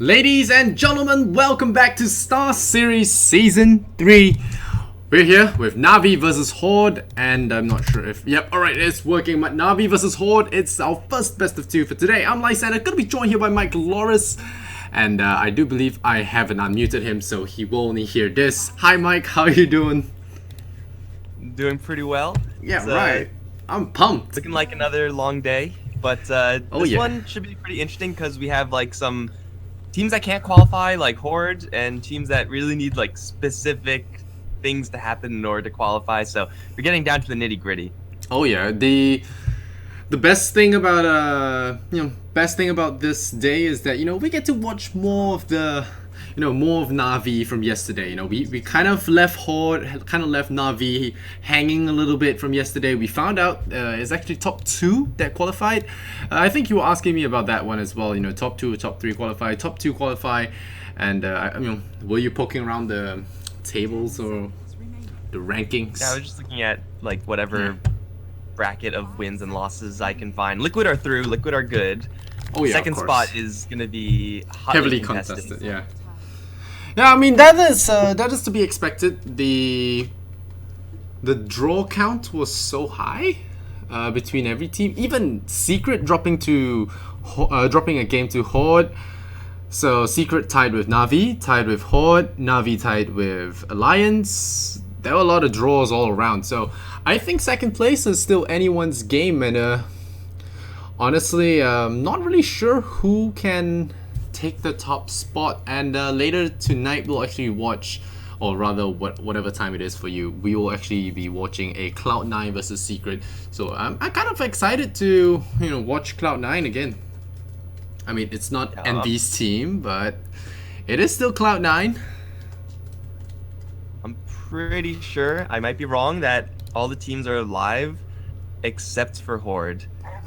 Ladies and gentlemen, welcome back to Star Series Season 3. We're here with NaVi versus Horde, and I'm not sure if... Yep, alright, it's working. NaVi versus Horde, it's our first best of 2 for today. I'm Lysander, gonna be joined here by Mike Loris, and I do believe I haven't unmuted him, so he will only hear this. Hi Mike, how are you doing? Doing pretty well. Yeah, It's, right. I'm pumped. Looking like another long day, but this yeah. one should be pretty interesting because we have like some teams that can't qualify, like Horde, and teams that really need like specific things to happen in order to qualify. So we're getting down to the nitty gritty. Oh yeah, the best thing about best thing about this day is that we get to watch more of the more of NaVi from yesterday. We kind of left Horde, kind of left NaVi hanging a little bit from yesterday. We found out it's actually top 2 that qualified. I think you were asking me about that one as well. Top 2 or top 3 qualify, top 2 qualify, and were you poking around the tables or the rankings? Yeah, I was just looking at like whatever bracket of wins and losses I can find. Liquid are through. Liquid are good. Oh yeah, Second spot is gonna be heavily contested. Yeah. Yeah, I mean that is to be expected. The draw count was so high between every team. Even Secret dropping a game to Horde. So Secret tied with NaVi, tied with Horde, NaVi tied with Alliance. There were a lot of draws all around. So I think second place is still anyone's game, and honestly, not really sure who can take the top spot. And later tonight we'll actually watch, or rather whatever time it is for you, we will actually be watching a Cloud9 versus Secret. So I'm kind of excited to watch Cloud9 again. I mean, it's not NV's team, but it is still Cloud9. I'm pretty sure, I might be wrong, that all the teams are live except for Horde.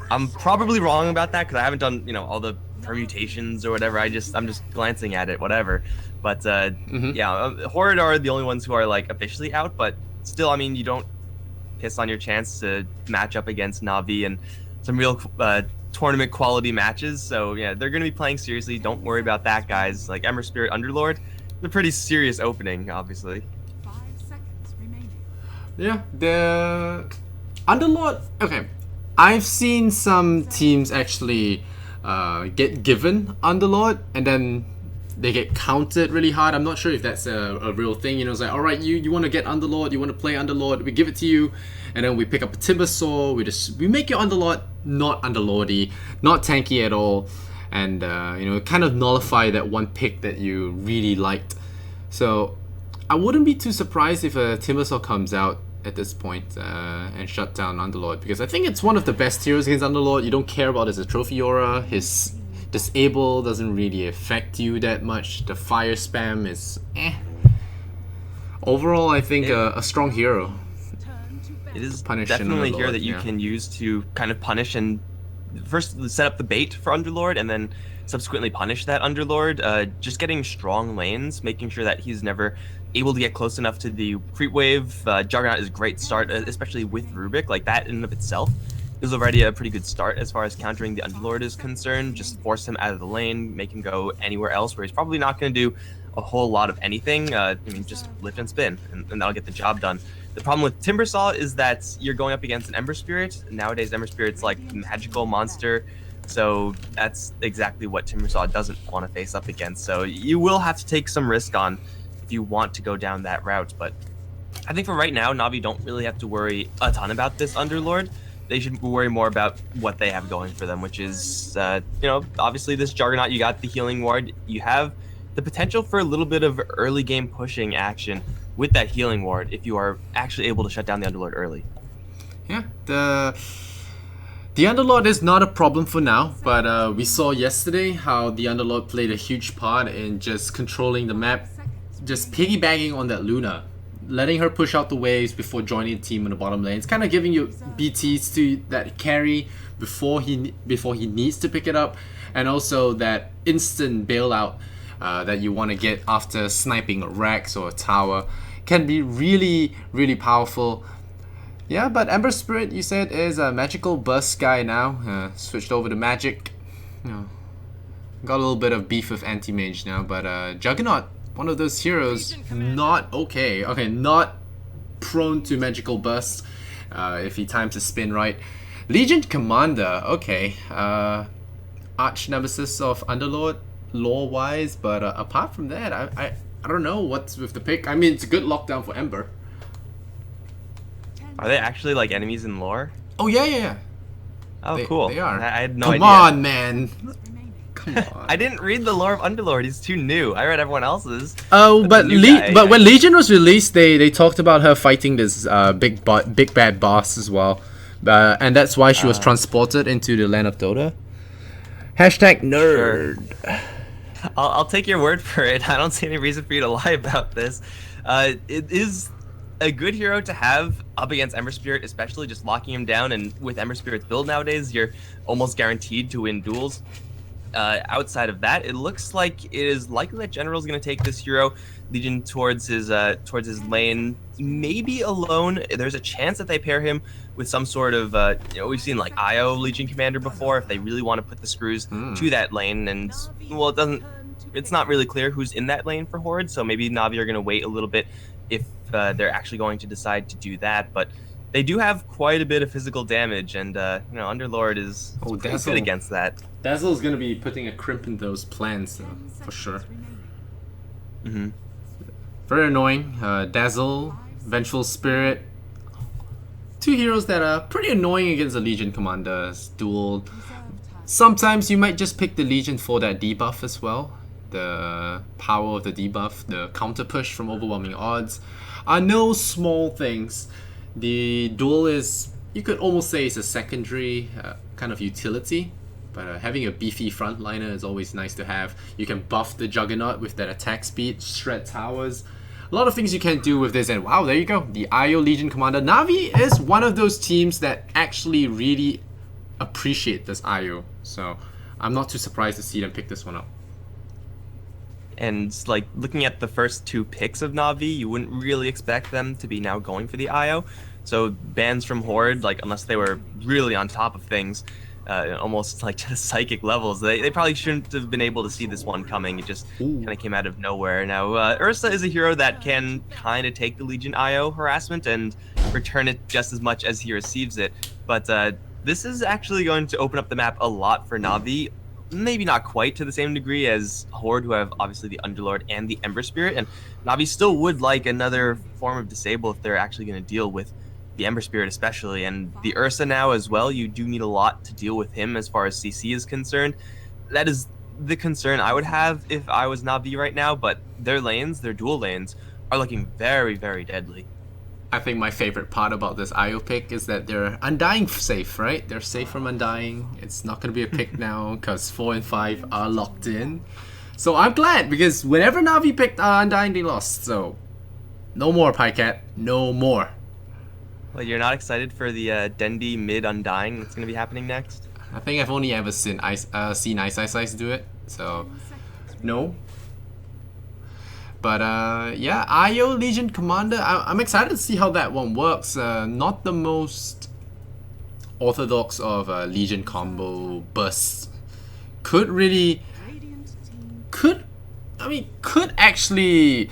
I'm probably wrong about that because I haven't done all the permutations or whatever. I'm just glancing at it, whatever. But Horde are the only ones who are like officially out, but still, I mean, you don't piss on your chance to match up against NaVi and some real tournament quality matches. So yeah, they're gonna be playing seriously. Don't worry about that, guys. Like Ember Spirit Underlord, a pretty serious opening, obviously. 5 seconds remaining. Yeah, the Underlord. Okay, I've seen some teams actually get given Underlord and then they get counted really hard. I'm not sure if that's a real thing. It's like, all right, you want to get Underlord, you want to play Underlord, we give it to you, and then we pick up a Timbersaw. We make your Underlord not Underlordy, not tanky at all, and kind of nullify that one pick that you really liked. So I wouldn't be too surprised if a Timbersaw comes out at this point and shut down Underlord, because I think it's one of the best heroes against Underlord. You don't care about his trophy aura, his disable doesn't really affect you that much. The fire spam is Overall, I think a strong hero. It is Punish definitely a hero Underlord, that you yeah. can use to kind of punish and first set up the bait for Underlord and then subsequently punish that Underlord. Just getting strong lanes, making sure that he's never able to get close enough to the creep wave. Juggernaut is a great start, especially with Rubik. Like that in and of itself is already a pretty good start as far as countering the Underlord is concerned. Just force him out of the lane, make him go anywhere else where he's probably not going to do a whole lot of anything. I mean, just lift and spin, and that'll get the job done. The problem with Timbersaw is that you're going up against an Ember Spirit. Nowadays, Ember Spirit's like a magical monster, so that's exactly what Timbersaw doesn't want to face up against. So you will have to take some risk on if you want to go down that route. But I think for right now, NaVi don't really have to worry a ton about this Underlord. They should worry more about what they have going for them, which is, obviously this Juggernaut, you got the healing ward, you have the potential for a little bit of early game pushing action with that healing ward if you are actually able to shut down the Underlord early. Yeah, the Underlord is not a problem for now, but we saw yesterday how the Underlord played a huge part in just controlling the map, just piggybacking on that Luna, letting her push out the waves before joining the team in the bottom lane. It's kind of giving you BTs to that carry before he needs to pick it up, and also that instant bailout that you want to get after sniping a Rex or a tower can be really, really powerful. Yeah, but Ember Spirit, you said, is a magical burst guy now. Switched over to magic. Got a little bit of beef with anti-mage now, but Juggernaut, one of those heroes, not okay. Okay, not prone to magical bursts if he times his spin right. Legion Commander, okay. Arch Nemesis of Underlord, lore-wise, but apart from that, I don't know what's with the pick. I mean, it's a good lockdown for Ember. Are they actually like enemies in lore? Oh yeah. Oh, cool. They are. I had no idea. Come on, man. Remaining. Come on. I didn't read the lore of Underlord. He's too new. I read everyone else's. Oh, but new guy. but when Legion was released, they talked about her fighting this big bad boss as well, and that's why she was transported into the land of Dota. Hashtag nerd. Sure. I'll take your word for it. I don't see any reason for you to lie about this. It is a good hero to have up against Ember Spirit, especially just locking him down. And with Ember Spirit's build nowadays, you're almost guaranteed to win duels. Outside of that, it looks like it is likely that General is going to take this hero Legion towards his lane, maybe alone. There's a chance that they pair him with some sort of we've seen like IO Legion Commander before if they really want to put the screws to that lane. And well, it's not really clear who's in that lane for Horde, so maybe NaVi are going to wait a little bit if they're actually going to decide to do that. But they do have quite a bit of physical damage, and Underlord is pretty good against that. Dazzle's gonna be putting a crimp in those plans, for sure. Mm-hmm. Very annoying. Dazzle, Vengeful Spirit. Two heroes that are pretty annoying against the Legion Commander's duel. Sometimes you might just pick the Legion for that debuff as well. The power of the debuff, the counter push from overwhelming odds are no small things. The duel is, you could almost say, it's a secondary kind of utility, but having a beefy frontliner is always nice to have. You can buff the Juggernaut with that attack speed, shred towers. A lot of things you can do with this, and wow, there you go. The IO Legion Commander. NaVi is one of those teams that actually really appreciate this IO, so I'm not too surprised to see them pick this one up. And like looking at the first two picks of NaVi, you wouldn't really expect them to be now going for the IO. So bans from Horde, like unless they were really on top of things, almost like to the psychic levels, they probably shouldn't have been able to see this one coming. It just kind of came out of nowhere. Now Ursa is a hero that can kind of take the Legion IO harassment and return it just as much as he receives it. But this is actually going to open up the map a lot for NaVi. Maybe not quite to the same degree as Horde, who have obviously the Underlord and the Ember Spirit, and NaVi still would like another form of disable if they're actually going to deal with the Ember Spirit especially. And the Ursa now as well, you do need a lot to deal with him as far as CC is concerned. That is the concern I would have if I was NaVi right now, but their lanes, their dual lanes, are looking very, very deadly. I think my favorite part about this IO pick is that they're Undying safe, right? They're safe from Undying. It's not going to be a pick now because 4 and 5 are locked in. So I'm glad, because whenever NaVi picked Undying, they lost. So no more, Pycat. No more. Well, you're not excited for the Dendi mid Undying that's going to be happening next? I think I've only ever seen Ice Ice do it. So no. But yeah, IO Legion Commander, I'm excited to see how that one works. Not the most orthodox of Legion combo bursts. Could actually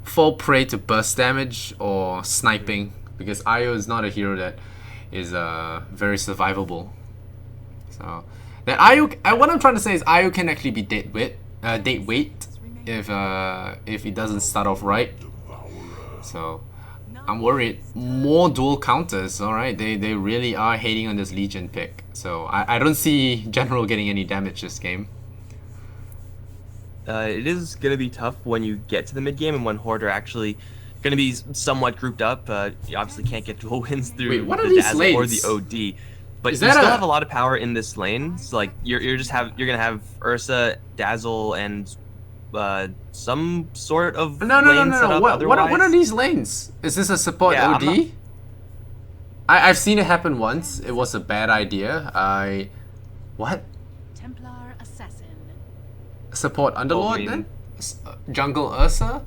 fall prey to burst damage or sniping, because IO is not a hero that is very survivable. So that IO, what I'm trying to say is IO can actually be dead weight if it doesn't start off right. So I'm worried. More dual counters. Alright, they really are hating on this Legion pick. So I don't see General getting any damage this game. It is going to be tough when you get to the mid game and when Horde are actually going to be somewhat grouped up. You obviously can't get dual wins through the Dazzle or the OD. But you still have a lot of power in this lane. So like you're gonna have Ursa, Dazzle, and some sort of lane set up. What are these lanes? Is this a support OD? I've seen it happen once. It was a bad idea. What? Templar Assassin. Support Underlord then? Jungle Ursa?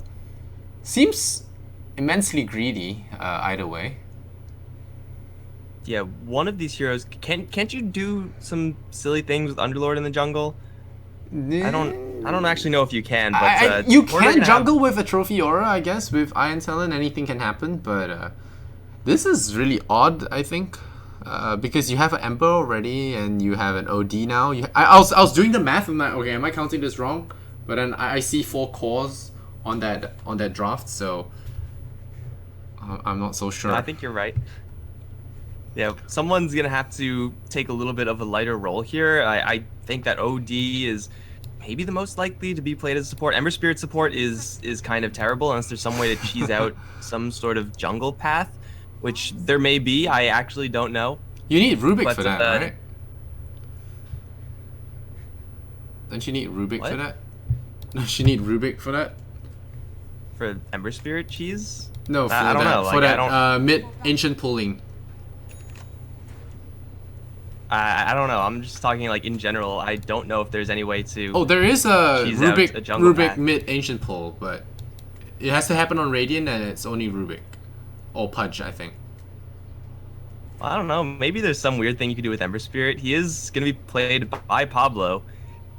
Seems immensely greedy, either way. Yeah, one of these heroes, can't you do some silly things with Underlord in the jungle? I don't actually know if you can, but you Horde are can gonna jungle with a trophy aura, I guess. With Iron Talon, anything can happen. But this is really odd, I think, because you have an Emperor already and you have an OD now. I was doing the math. I'm like, okay, am I counting this wrong? But then I see 4 cores on that draft, so I'm not so sure. I think you're right. Yeah, someone's gonna have to take a little bit of a lighter role here. I think that OD is maybe the most likely to be played as support. Ember Spirit support is kind of terrible unless there's some way to cheese out some sort of jungle path, which there may be. I actually don't know. You need Rubik for that, right? Don't you need Rubik for that? Don't you need Rubik for that? For Ember Spirit cheese? No, for I don't know. For like, that mid ancient pulling. I don't know. I'm just talking like in general. I don't know if there's any way to. Oh, there is a cheese out a jungle Rubik path. mid ancient pull, but it has to happen on Radiant and it's only Rubik or Pudge, I think. I don't know. Maybe there's some weird thing you could do with Ember Spirit. He is gonna be played by Pablo,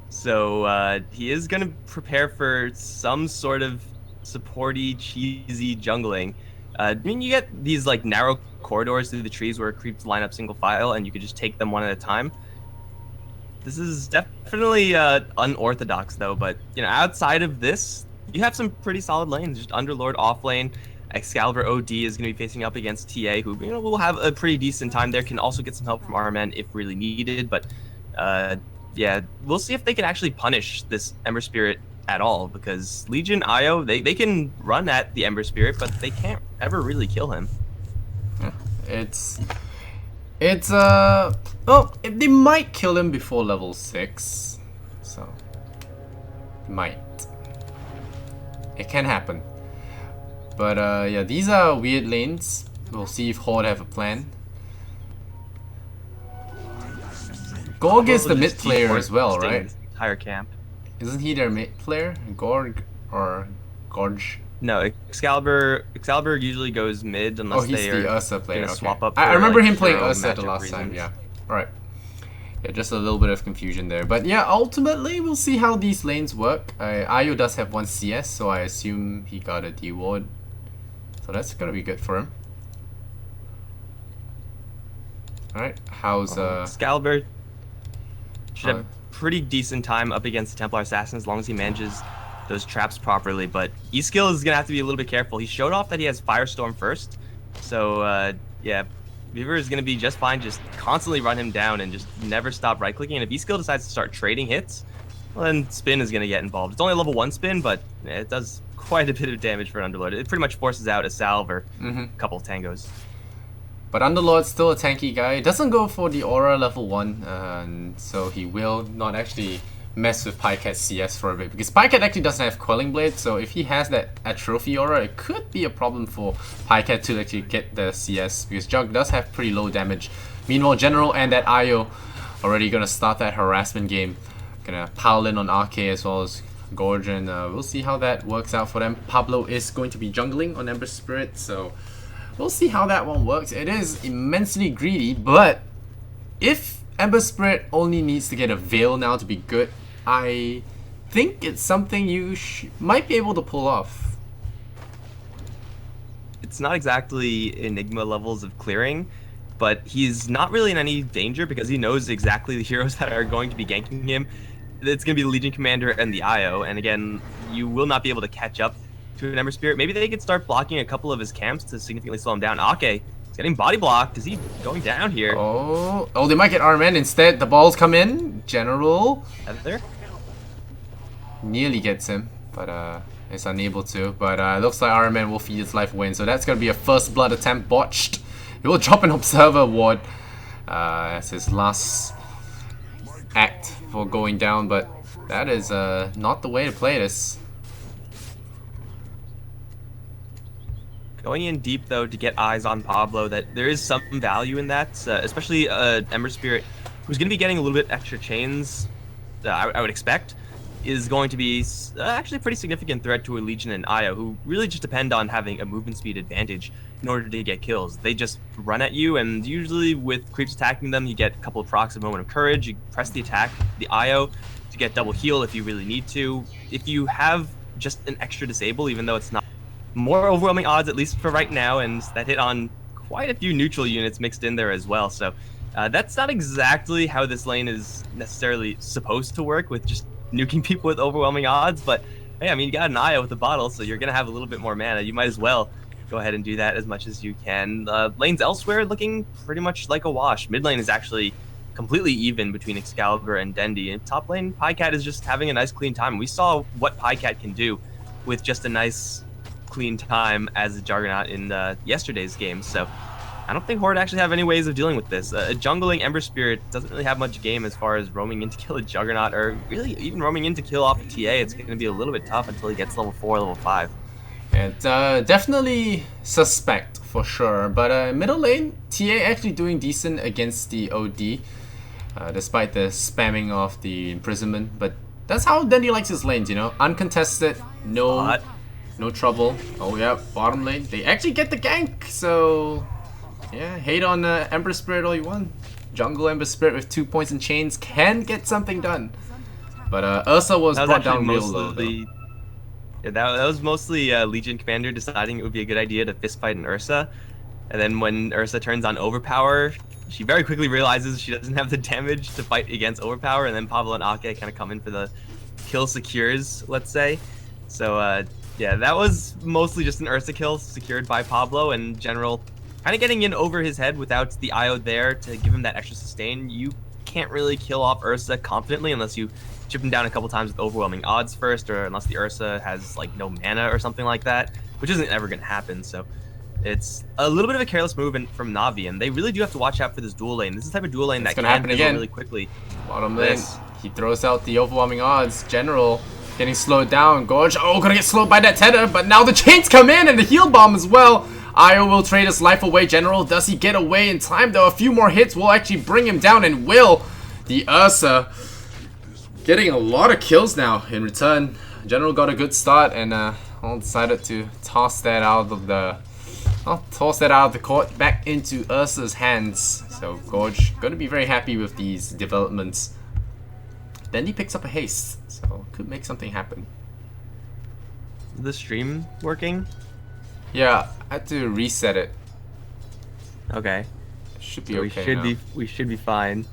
so he is gonna prepare for some sort of supporty, cheesy jungling. I mean, you get these like narrow corridors through the trees where creeps line up single file, and you could just take them one at a time. This is definitely unorthodox, though. But you know, outside of this, you have some pretty solid lanes. Just Underlord off lane. Excalibur OD is going to be facing up against TA, who will have a pretty decent time there. Can also get some help from RMN if really needed. But yeah, we'll see if they can actually punish this Ember Spirit at all, because Legion IO they can run at the Ember Spirit, but they can't ever really kill him. It's well, they might kill him before level 6, so might. It can happen. But yeah, these are weird lanes. We'll see if Horde have a plan. Gorg is the mid player as well, right? Entire camp. Isn't he their mid player? Gorg or Gorge? No, Excalibur usually goes mid unless he's they the are Ursa player. gonna Okay. swap up. I for, remember like, him playing hero Ursa the matchup last time. reasons. Yeah. All right. Yeah, just a little bit of confusion there, but yeah, ultimately we'll see how these lanes work. Ayo does have 1 CS, so I assume he got a D ward, so that's gonna be good for him. All right, how's Excalibur should have pretty decent time up against the Templar Assassin as long as he manages those traps properly, but E-Skill is gonna have to be a little bit careful. He showed off that he has Firestorm first, so yeah, Beaver is gonna be just fine. Just constantly run him down and just never stop right clicking. And if E-Skill decides to start trading hits, well, then Spin is gonna get involved. It's only a level 1 Spin, but it does quite a bit of damage for an Underlord. It pretty much forces out a salve or a couple tangos. But Underlord's still a tanky guy. Doesn't go for the aura level 1, and so he will not actually mess with Pycat's CS for a bit, because Pycat actually doesn't have Quelling Blade, so if he has that Atrophy aura, it could be a problem for Pycat to actually get the CS, because Jug does have pretty low damage. Meanwhile, General and that Io already gonna start that harassment game. Gonna pile in on RK as well as Gorge, and we'll see how that works out for them. Pablo is going to be jungling on Ember Spirit, so we'll see how that one works. It is immensely greedy, but if Ember Spirit only needs to get a Veil now to be good, I think it's something you might be able to pull off. It's not exactly Enigma levels of clearing, but he's not really in any danger because he knows exactly the heroes that are going to be ganking him. It's going to be the Legion Commander and the IO, and again, you will not be able to catch up to an Ember Spirit. Maybe they could start blocking a couple of his camps to significantly slow him down. Ake is getting body blocked. Is he going down here? Oh, they might get RMN instead. The balls come in. General Heather? nearly gets him, but is unable to. But looks like RMN will feed his life away, so that's going to be a first blood attempt botched. He will drop an Observer ward as his last act for going down, but that is not the way to play this. Going in deep, though, to get eyes on Pablo, that there is some value in that, especially Ember Spirit, who's going to be getting a little bit extra chains, I would expect, is going to be actually a pretty significant threat to a Legion and Io, who really just depend on having a movement speed advantage in order to get kills. They just run at you, and usually with creeps attacking them, you get a couple of procs of Moment of Courage, you press the attack, the Io, to get double heal if you really need to. If you have just an extra disable, even though it's not more overwhelming odds, at least for right now, and that hit on quite a few neutral units mixed in there as well. So that's not exactly how this lane is necessarily supposed to work, with just nuking people with overwhelming odds. But hey, I mean, you got an IO with the bottle, so you're going to have a little bit more mana. You might as well go ahead and do that as much as you can. Lanes elsewhere looking pretty much like a wash. Mid lane is actually completely even between Excalibur and Dendi. And top lane, Pycat is just having a nice clean time. We saw what Pycat can do with just a nice clean time as a Juggernaut in yesterday's game. So I don't think Horde actually have any ways of dealing with this. A jungling Ember Spirit doesn't really have much game as far as roaming in to kill a Juggernaut, or really even roaming in to kill off a TA. It's going to be a little bit tough until he gets level 4, level 5. And definitely suspect for sure, but middle lane, TA actually doing decent against the OD, despite the spamming of the imprisonment. But that's how Dendi likes his lanes, you know, uncontested, no trouble. Oh yeah, bottom lane, they actually get the gank, so yeah, hate on Ember Spirit all you want. Jungle Ember Spirit with 2 points in chains can get something done, but Ursa was brought down real low though. Yeah, that was mostly Legion Commander deciding it would be a good idea to fistfight an Ursa. And then when Ursa turns on Overpower, she very quickly realizes she doesn't have the damage to fight against Overpower, and then Pablo and Ake kind of come in for the kill secures, let's say. So yeah, that was mostly just an Ursa kill secured by Pablo, and General kind of getting in over his head without the IO there to give him that extra sustain. You can't really kill off Ursa confidently unless you chip him down a couple times with overwhelming odds first, or unless the Ursa has like no mana or something like that, which isn't ever going to happen. So it's a little bit of a careless move from Navi, and they really do have to watch out for this dual lane. This is the type of dual lane that can happen again really quickly. Bottom lane, he throws out the overwhelming odds. General getting slowed down. Gorge, oh, gonna get slowed by that tether, but now the chains come in and the heal bomb as well. Io will trade his life away. General, does he get away in time though? A few more hits will actually bring him down, and will. The Ursa getting a lot of kills now in return. General got a good start, and all decided to toss that out of the court back into Ursa's hands. So Gorge gonna be very happy with these developments. Then he picks up a haste, so could make something happen. Is the stream working? Yeah, I had to reset it. Okay. Should be so okay. We should be fine.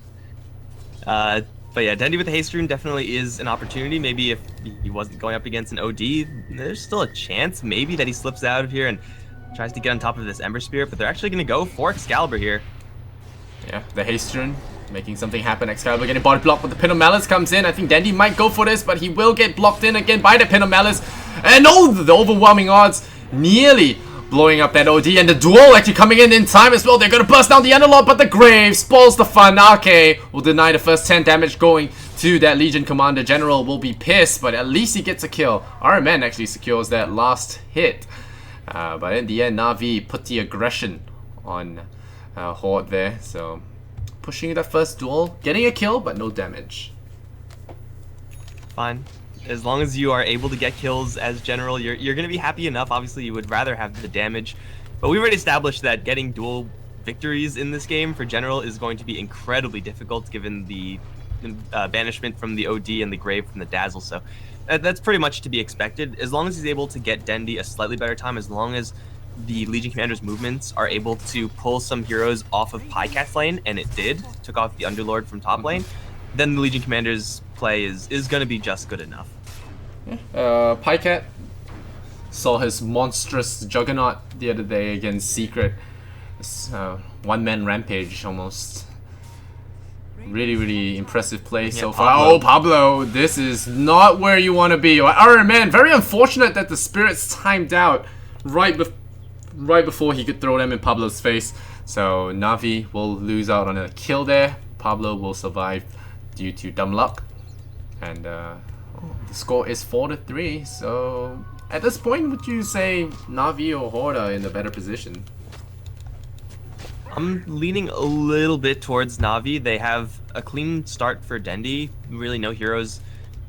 But yeah, Dendi with the haste rune definitely is an opportunity. Maybe if he wasn't going up against an OD, there's still a chance maybe that he slips out of here and tries to get on top of this Ember Spirit, but they're actually going to go for Excalibur here. Yeah, the haste rune making something happen. Excalibur getting body blocked, but the Pin of Malice comes in. I think Dendi might go for this, but he will get blocked in again by the Pin of Malice. And oh, the overwhelming odds nearly blowing up that OD, and the duel actually coming in time as well. They're gonna burst down the Underlord, but the Grave spoils the fun. Ake will deny the first 10 damage going to that Legion Commander. General will be pissed, but at least he gets a kill. RMN actually secures that last hit. But in the end, Navi put the aggression on Horde there. So pushing that first duel, getting a kill, but no damage. Fine. As long as you are able to get kills as General, you're going to be happy enough. Obviously, you would rather have the damage. But we've already established that getting dual victories in this game for General is going to be incredibly difficult given the banishment from the OD and the Grave from the Dazzle. So that's pretty much to be expected. As long as he's able to get Dendi a slightly better time, as long as the Legion Commander's movements are able to pull some heroes off of Pycat's lane, and it did, took off the Underlord from top lane, then the Legion Commander's play is going to be just good enough. Pycat saw his monstrous Juggernaut the other day against Secret. One-man rampage almost. Really impressive play so far. Pablo. Oh, Pablo, this is not where you want to be. Man, very unfortunate that the spirits timed out right before he could throw them in Pablo's face. So Navi will lose out on a kill there. Pablo will survive due to dumb luck. And the score is 4-3. So at this point, would you say Navi or Horde are in a better position? I'm leaning a little bit towards Navi. They have a clean start for Dendi. Really no heroes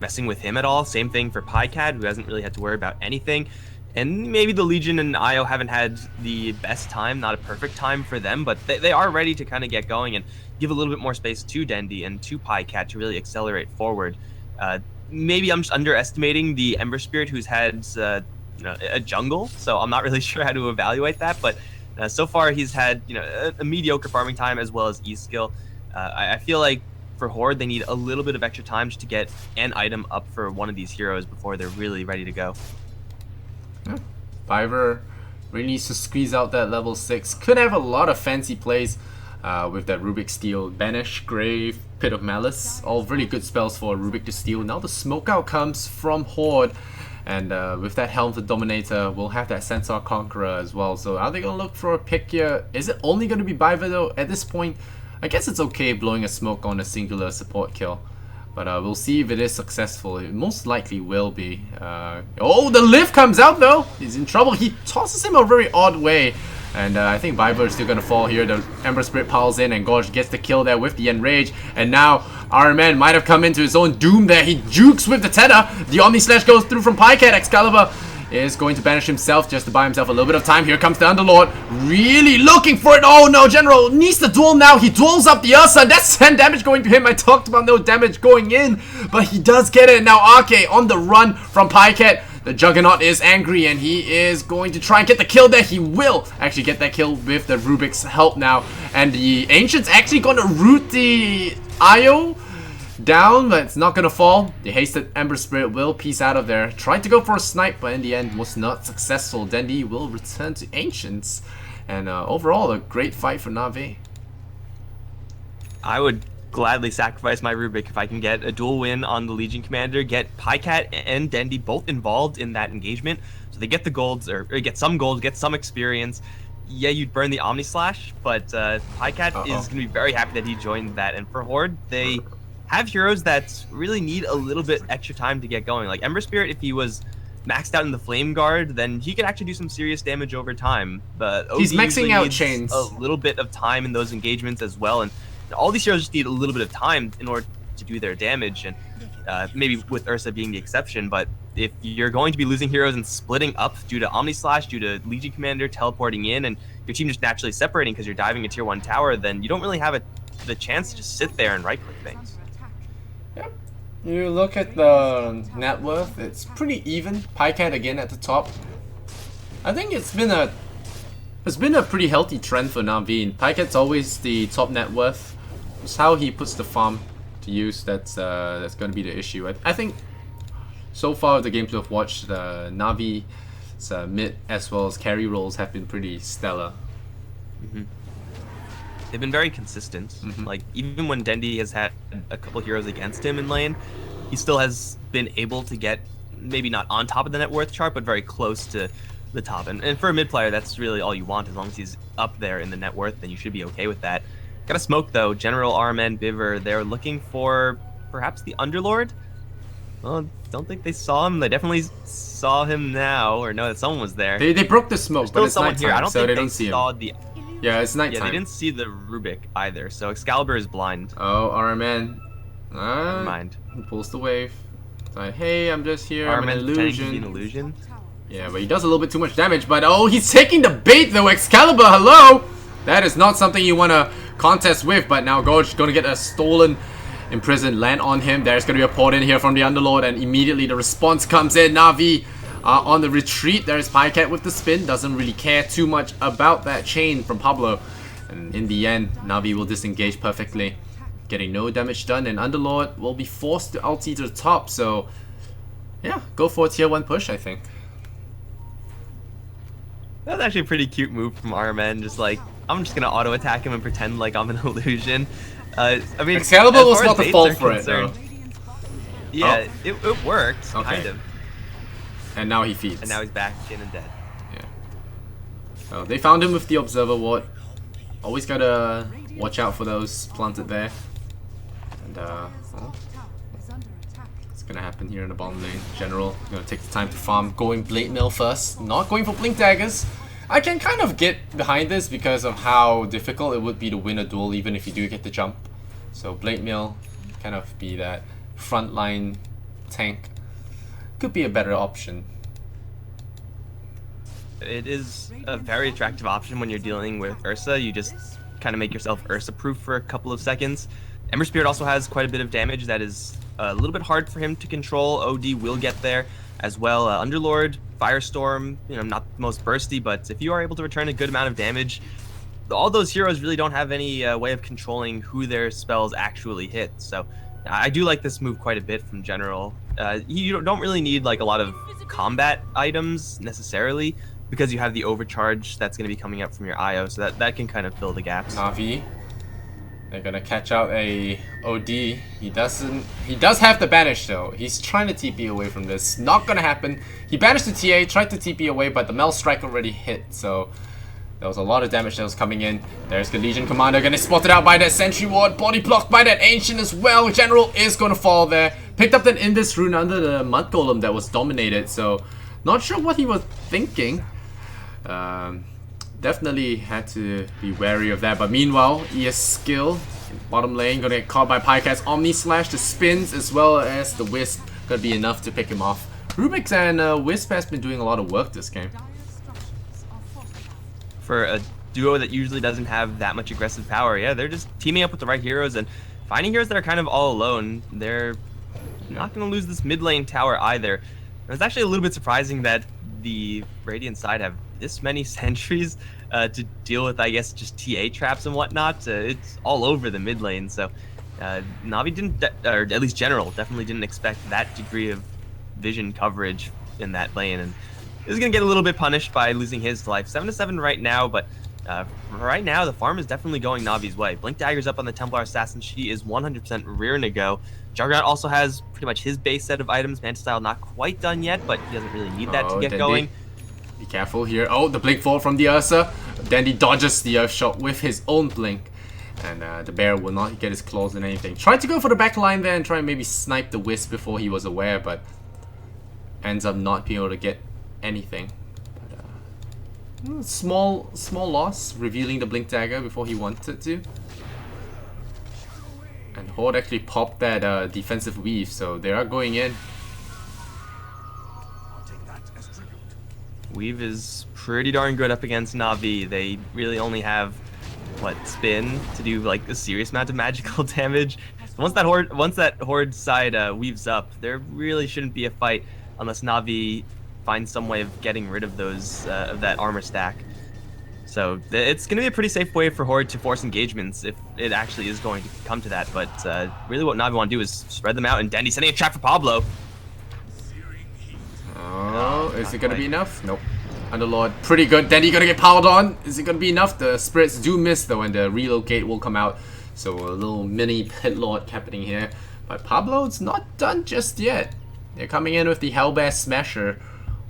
messing with him at all. Same thing for Pycat, who hasn't really had to worry about anything. And maybe the Legion and Io haven't had the best time, not a perfect time for them, but they are ready to kind of get going and give a little bit more space to Dendi and to Pycat to really accelerate forward. Maybe I'm just underestimating the Ember Spirit, who's had a jungle, so I'm not really sure how to evaluate that. But so far, he's had a mediocre farming time as well as E skill. I feel like for Horde, they need a little bit of extra time just to get an item up for one of these heroes before they're really ready to go. Yeah. Biver really needs to squeeze out that level 6. Could have a lot of fancy plays with that Rubik Steel. Banish, Grave, Pit of Malice. All really good spells for Rubik to steal. Now the smoke out comes from Horde. And with that Helm the Dominator, we'll have that Centaur Conqueror as well. So are they going to look for a pick here? Is it only going to be Biver though? At this point, I guess it's okay blowing a smoke on a singular support kill. But we'll see if it is successful. It most likely will be. Oh, the lift comes out though! He's in trouble. He tosses him a very odd way. And I think Biver is still going to fall here. The Ember Spirit piles in and Gorge gets the kill there with the Enrage. And now Iron Man might have come into his own doom there. He jukes with the Tether. The Omni Slash goes through from Pycat. Excalibur is going to banish himself just to buy himself a little bit of time. Here comes the Underlord. Really looking for it. Oh no, General needs to duel now. He duels up the Ursa. That's 10 damage going to him. I talked about no damage going in, but he does get it. Now Arke on the run from Pycat. The Juggernaut is angry and he is going to try and get the kill there. He will actually get that kill with the Rubik's help now. And the Ancient's actually going to root the Io down, but it's not going to fall. The hasted Ember Spirit will piece out of there. Tried to go for a snipe, but in the end was not successful. Dendi will return to Ancients. And overall, a great fight for NaVi. I would gladly sacrifice my Rubik if I can get a dual win on the Legion Commander, get Pycat and Dendi both involved in that engagement, so they get the golds, or get some gold, get some experience. Yeah, you'd burn the Omni Slash, but Pycat is going to be very happy that he joined that. And for Horde, they have heroes that really need a little bit extra time to get going. Like Ember Spirit, if he was maxed out in the Flame Guard, then he could actually do some serious damage over time. But OD he's maxing out needs chains. A little bit of time in those engagements as well, and all these heroes just need a little bit of time in order to do their damage, and maybe with Ursa being the exception. But if you're going to be losing heroes and splitting up due to Omni Slash, due to Legion Commander teleporting in, and your team just naturally separating because you're diving a tier 1 tower, then you don't really have the chance to just sit there and right-click things. Yep. You look at the net worth, it's pretty even. Pycat again at the top. I think it's been a pretty healthy trend for NaVi. Pycat's always the top net worth. It's how he puts the farm to use that's going to be the issue. I think so far the games we've watched, NaVi's mid as well as carry roles have been pretty stellar. They've been very consistent. Like even when Dendi has had a couple heroes against him in lane, he still has been able to get maybe not on top of the net worth chart, but very close to the top. And for a mid player, that's really all you want. As long as he's up there in the net worth, then you should be okay with that. Got a smoke though. General, RMN, Biver, they're looking for perhaps the Underlord. Well, don't think they saw him. They definitely saw him now, or know that someone was there. They broke the smoke, but it's nighttime, here. I don't so think they don't see saw him. Yeah, it's nighttime. Yeah, they didn't see the Rubik either, so Excalibur is blind. Oh, RMN. Never mind. He pulls the wave. It's like, hey, I'm just here. I'm an illusion. Yeah, but he does a little bit too much damage. But oh, he's taking the bait though. Excalibur, hello. That is not something you want to contest with. But now Gorge going to get a stolen imprisoned land on him. There's going to be a port in here from the Underlord, and immediately the response comes in. NaVi on the retreat. There's Pycat with the spin. Doesn't really care too much about that chain from Pablo. And in the end, NaVi will disengage perfectly, getting no damage done, and Underlord will be forced to ulti to the top. So yeah, go for a tier 1 push, I think. That was actually a pretty cute move from RMN. Just like, I'm just gonna auto attack him and pretend like I'm an illusion. I mean, Excalibur was not the fault for it though. Yeah, it worked, kind of. And now he feeds. And now he's back in and dead. Yeah. So they found him with the Observer Ward. Always gotta watch out for those planted there. And well, it's gonna happen here in the bottom lane. General gonna take the time to farm, going Blade Mill first, not going for Blink Daggers. I can kind of get behind this because of how difficult it would be to win a duel even if you do get the jump. So Blade Mill kind of be that frontline tank. Could be a better option. It is a very attractive option when you're dealing with Ursa. You just kind of make yourself Ursa proof for a couple of seconds. Ember Spirit also has quite a bit of damage that is a little bit hard for him to control. OD will get there as well. Underlord, Firestorm, not the most bursty, but if you are able to return a good amount of damage, all those heroes really don't have any way of controlling who their spells actually hit. So I do like this move quite a bit from General. You don't really need like a lot of combat items necessarily, because you have the overcharge that's going to be coming up from your IO, so that can kind of fill the gaps. NaVi, they're gonna catch out a OD. He does have the banish though. He's trying to TP away from this. Not gonna happen. He banished the TA, tried to TP away, but the Mel Strike already hit, so there was a lot of damage that was coming in. There's the Legion Commander getting spotted out by that Sentry Ward. Body blocked by that Ancient as well. General is gonna fall there. Picked up that Indus Rune under the Mud Golem that was dominated, so not sure what he was thinking. Definitely had to be wary of that, but meanwhile, ES skill bottom lane gonna get caught by Pycat's Omni Slash, the spins as well as the Wisp gonna be enough to pick him off. Rubik's and Wisp has been doing a lot of work this game. For a duo that usually doesn't have that much aggressive power, yeah, they're just teaming up with the right heroes and finding heroes that are kind of all alone. They're not gonna lose this mid lane tower either. It's actually a little bit surprising that the Radiant side have this many sentries to deal with, I guess, just TA traps and whatnot. It's all over the mid lane, so NaVi didn't, or at least General, definitely didn't expect that degree of vision coverage in that lane, and is going to get a little bit punished by losing his life. 7-7 right now, but right now the farm is definitely going Navi's way. Blink Dagger's up on the Templar Assassin. She is 100% rear to go. Juggernaut also has pretty much his base set of items. Manta Style not quite done yet, but he doesn't really need that to get going. Be careful here. Oh, the blink fall from the Ursa. Dandy dodges the Earth shot with his own blink. And the bear will not get his claws in anything. Tried to go for the back line there and try and maybe snipe the Wisp before he was aware, but ends up not being able to get anything. But, small loss, revealing the blink dagger before he wanted to. And Horde actually popped that defensive weave, so they are going in. Weave is pretty darn good up against NaVi. They really only have, what, spin to do like a serious amount of magical damage. Once that Horde side weaves up, there really shouldn't be a fight unless NaVi finds some way of getting rid of those of that armor stack. So it's going to be a pretty safe way for Horde to force engagements if it actually is going to come to that. But really what NaVi want to do is spread them out, and Dandy setting a trap for Pablo. Oh, is it going to be enough? Nope. Underlord, pretty good. Dandy going to get powered on. Is it going to be enough? The spirits do miss though, and the relocate will come out. So a little mini pit lord happening here. But Pablo's not done just yet. They're coming in with the Hellbear Smasher.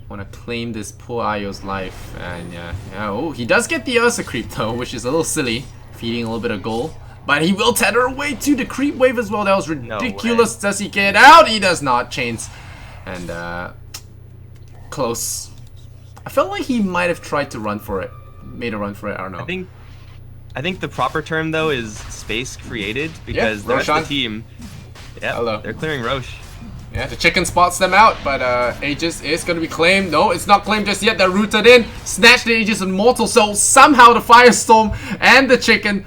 Want to claim this poor Io's life, and oh, he does get the Ursa creep though, which is a little silly, feeding a little bit of gold, but he will tether away to the creep wave as well. That was ridiculous. Does he get out? He does not. Chains, and close. I felt like he might have tried to run for it, made a run for it. I don't know. I think the proper term though is space created, because the rest of the team, they're clearing Roche. Yeah, the chicken spots them out, but Aegis is going to be claimed. No, it's not claimed just yet. They're rooted in. Snatched the Aegis and Mortal Soul. Somehow the Firestorm and the chicken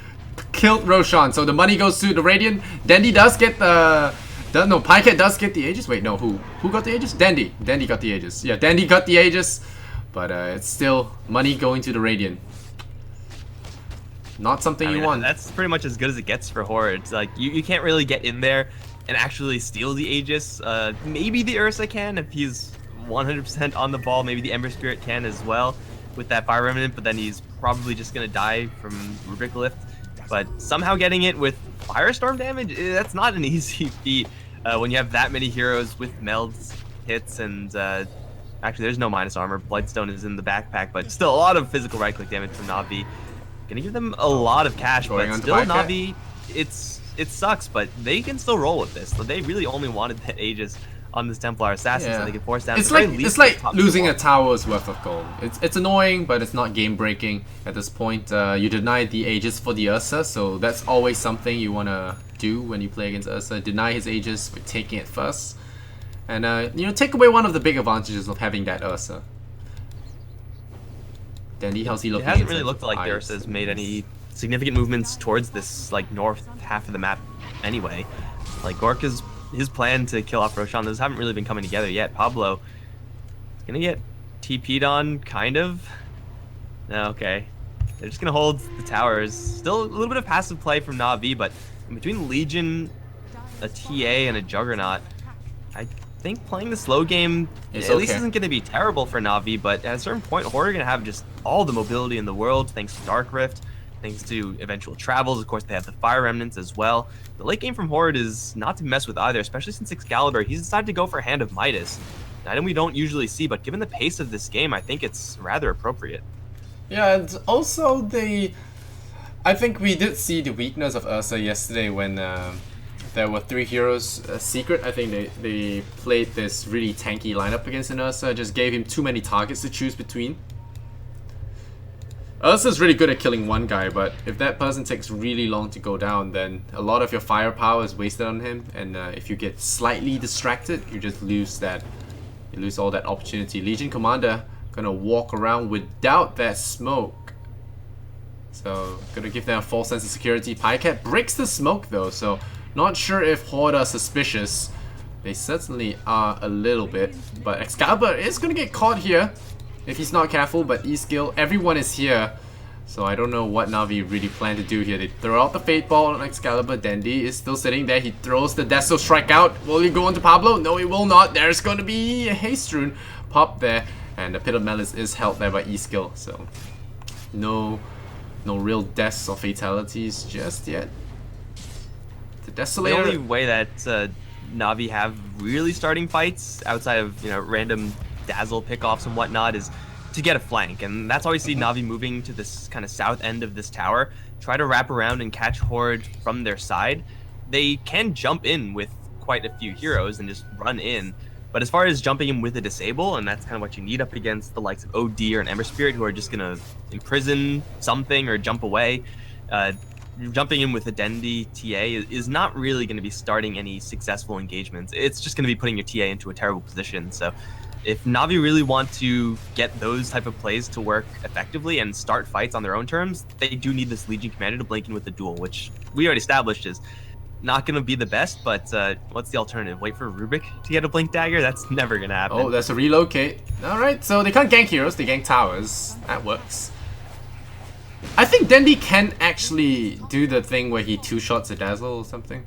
killed Roshan. So the money goes to the Radiant. Dandy does get the... No, Pycat does get the Aegis. Wait, no, who? Who got the Aegis? Dandy. Dandy got the Aegis. Yeah, Dandy got the Aegis. But it's still money going to the Radiant. Not something you want. That's pretty much as good as it gets for Horde. It's like, you can't really get in there and actually steal the Aegis. Maybe the Ursa can if he's 100% on the ball. Maybe the Ember Spirit can as well with that Fire Remnant, but then he's probably just going to die from Rubric Lift. But somehow getting it with Firestorm damage, that's not an easy feat when you have that many heroes with melds, hits, and actually there's no minus armor. Bloodstone is in the backpack, but still a lot of physical right-click damage from NaVi. Gonna give them a lot of cash, but still NaVi, it sucks, but they can still roll with this. They really only wanted that Aegis on this Templar Assassin, so they can force down. It's like losing a tower's worth of gold. It's annoying, but it's not game breaking at this point. You denied the Aegis for the Ursa, so that's always something you wanna do when you play against Ursa. Deny his Aegis by taking it first, and take away one of the big advantages of having that Ursa. Dandy, how's he looking? It hasn't really looked like the Ursa's made any significant movements towards this like north half of the map anyway. Like Gork is his plan to kill off Roshan, those haven't really been coming together yet. Pablo is gonna get TP'd on, kind of. No, okay. They're just gonna hold the towers. Still a little bit of passive play from NaVi, but in between Legion, a TA, and a Juggernaut, I think playing the slow game at least isn't gonna be terrible for NaVi, but at a certain point, Horde are gonna have just all the mobility in the world, thanks to Dark Rift, thanks to eventual travels. Of course, they have the Fire Remnants as well. The late game from Horde is not to mess with either, especially since Excalibur, he's decided to go for Hand of Midas. An item we don't usually see, but given the pace of this game, I think it's rather appropriate. Yeah, and also I think we did see the weakness of Ursa yesterday when there were 3 heroes secret. I think they played this really tanky lineup against an Ursa, just gave him too many targets to choose between. Ursa's really good at killing one guy, but if that person takes really long to go down, then a lot of your firepower is wasted on him, and if you get slightly distracted, you just lose that. You lose all that opportunity. Legion Commander gonna walk around without that smoke, so gonna give them a false sense of security. Pycat breaks the smoke though, so not sure if Horde are suspicious. They certainly are a little bit, but Excalibur is gonna get caught here if he's not careful. But E-skill, everyone is here, so I don't know what NaVi really plan to do here. They throw out the Fate Ball on Excalibur. Dendi is still sitting there. He throws the Deso Strike out. Will he go on to Pablo? No, he will not. There's going to be a Haste Rune pop there, and the Pit of Malice is held there by E-skill, so no real deaths or fatalities just yet. The Desolator. The only way that NaVi have really starting fights outside of random dazzle pickoffs and whatnot is to get a flank, and that's why we see NaVi moving to this kind of south end of this tower, try to wrap around and catch Horde from their side. They can jump in with quite a few heroes and just run in, but as far as jumping in with a disable, and that's kind of what you need up against the likes of OD or an Ember Spirit who are just gonna imprison something or jump away, jumping in with a Dendi TA is not really going to be starting any successful engagements. It's just going to be putting your TA into a terrible position. So if NaVi really want to get those type of plays to work effectively and start fights on their own terms, they do need this Legion Commander to blink in with the duel, which we already established is not going to be the best, but what's the alternative? Wait for Rubik to get a Blink Dagger? That's never going to happen. Oh, that's a relocate. Alright, so they can't gank heroes, they gank towers. That works. I think Dendi can actually do the thing where he 2-shots a Dazzle or something.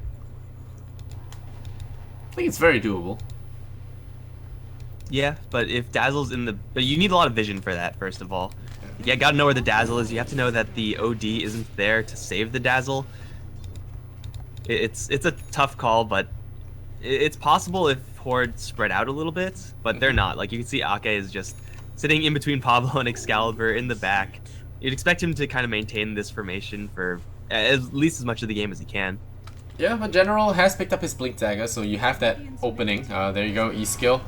I think it's very doable. Yeah, but if Dazzle's in the... But you need a lot of vision for that, first of all. You gotta know where the Dazzle is. You have to know that the OD isn't there to save the Dazzle. It's a tough call, but it's possible if Horde spread out a little bit, but they're not. Like, you can see Ake is just sitting in between Pablo and Excalibur in the back. You'd expect him to kind of maintain this formation for at least as much of the game as he can. Yeah, but General has picked up his Blink Dagger, so you have that opening. There you go, E-skill.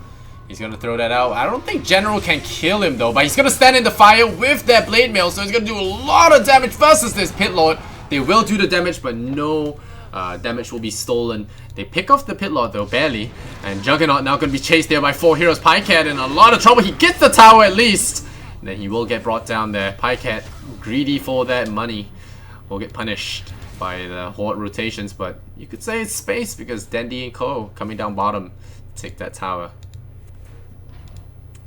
He's gonna throw that out. I don't think General can kill him though, but he's gonna stand in the fire with that Blade Mail, so he's gonna do a lot of damage versus this Pit Lord. They will do the damage, but no damage will be stolen. They pick off the Pit Lord though, barely. And Juggernaut now gonna be chased there by 4 heroes. Pycat in a lot of trouble. He gets the tower at least. And then he will get brought down there. Pycat, greedy for that money, will get punished by the Horde rotations, but you could say it's space because Dendi and Co coming down bottom to take that tower.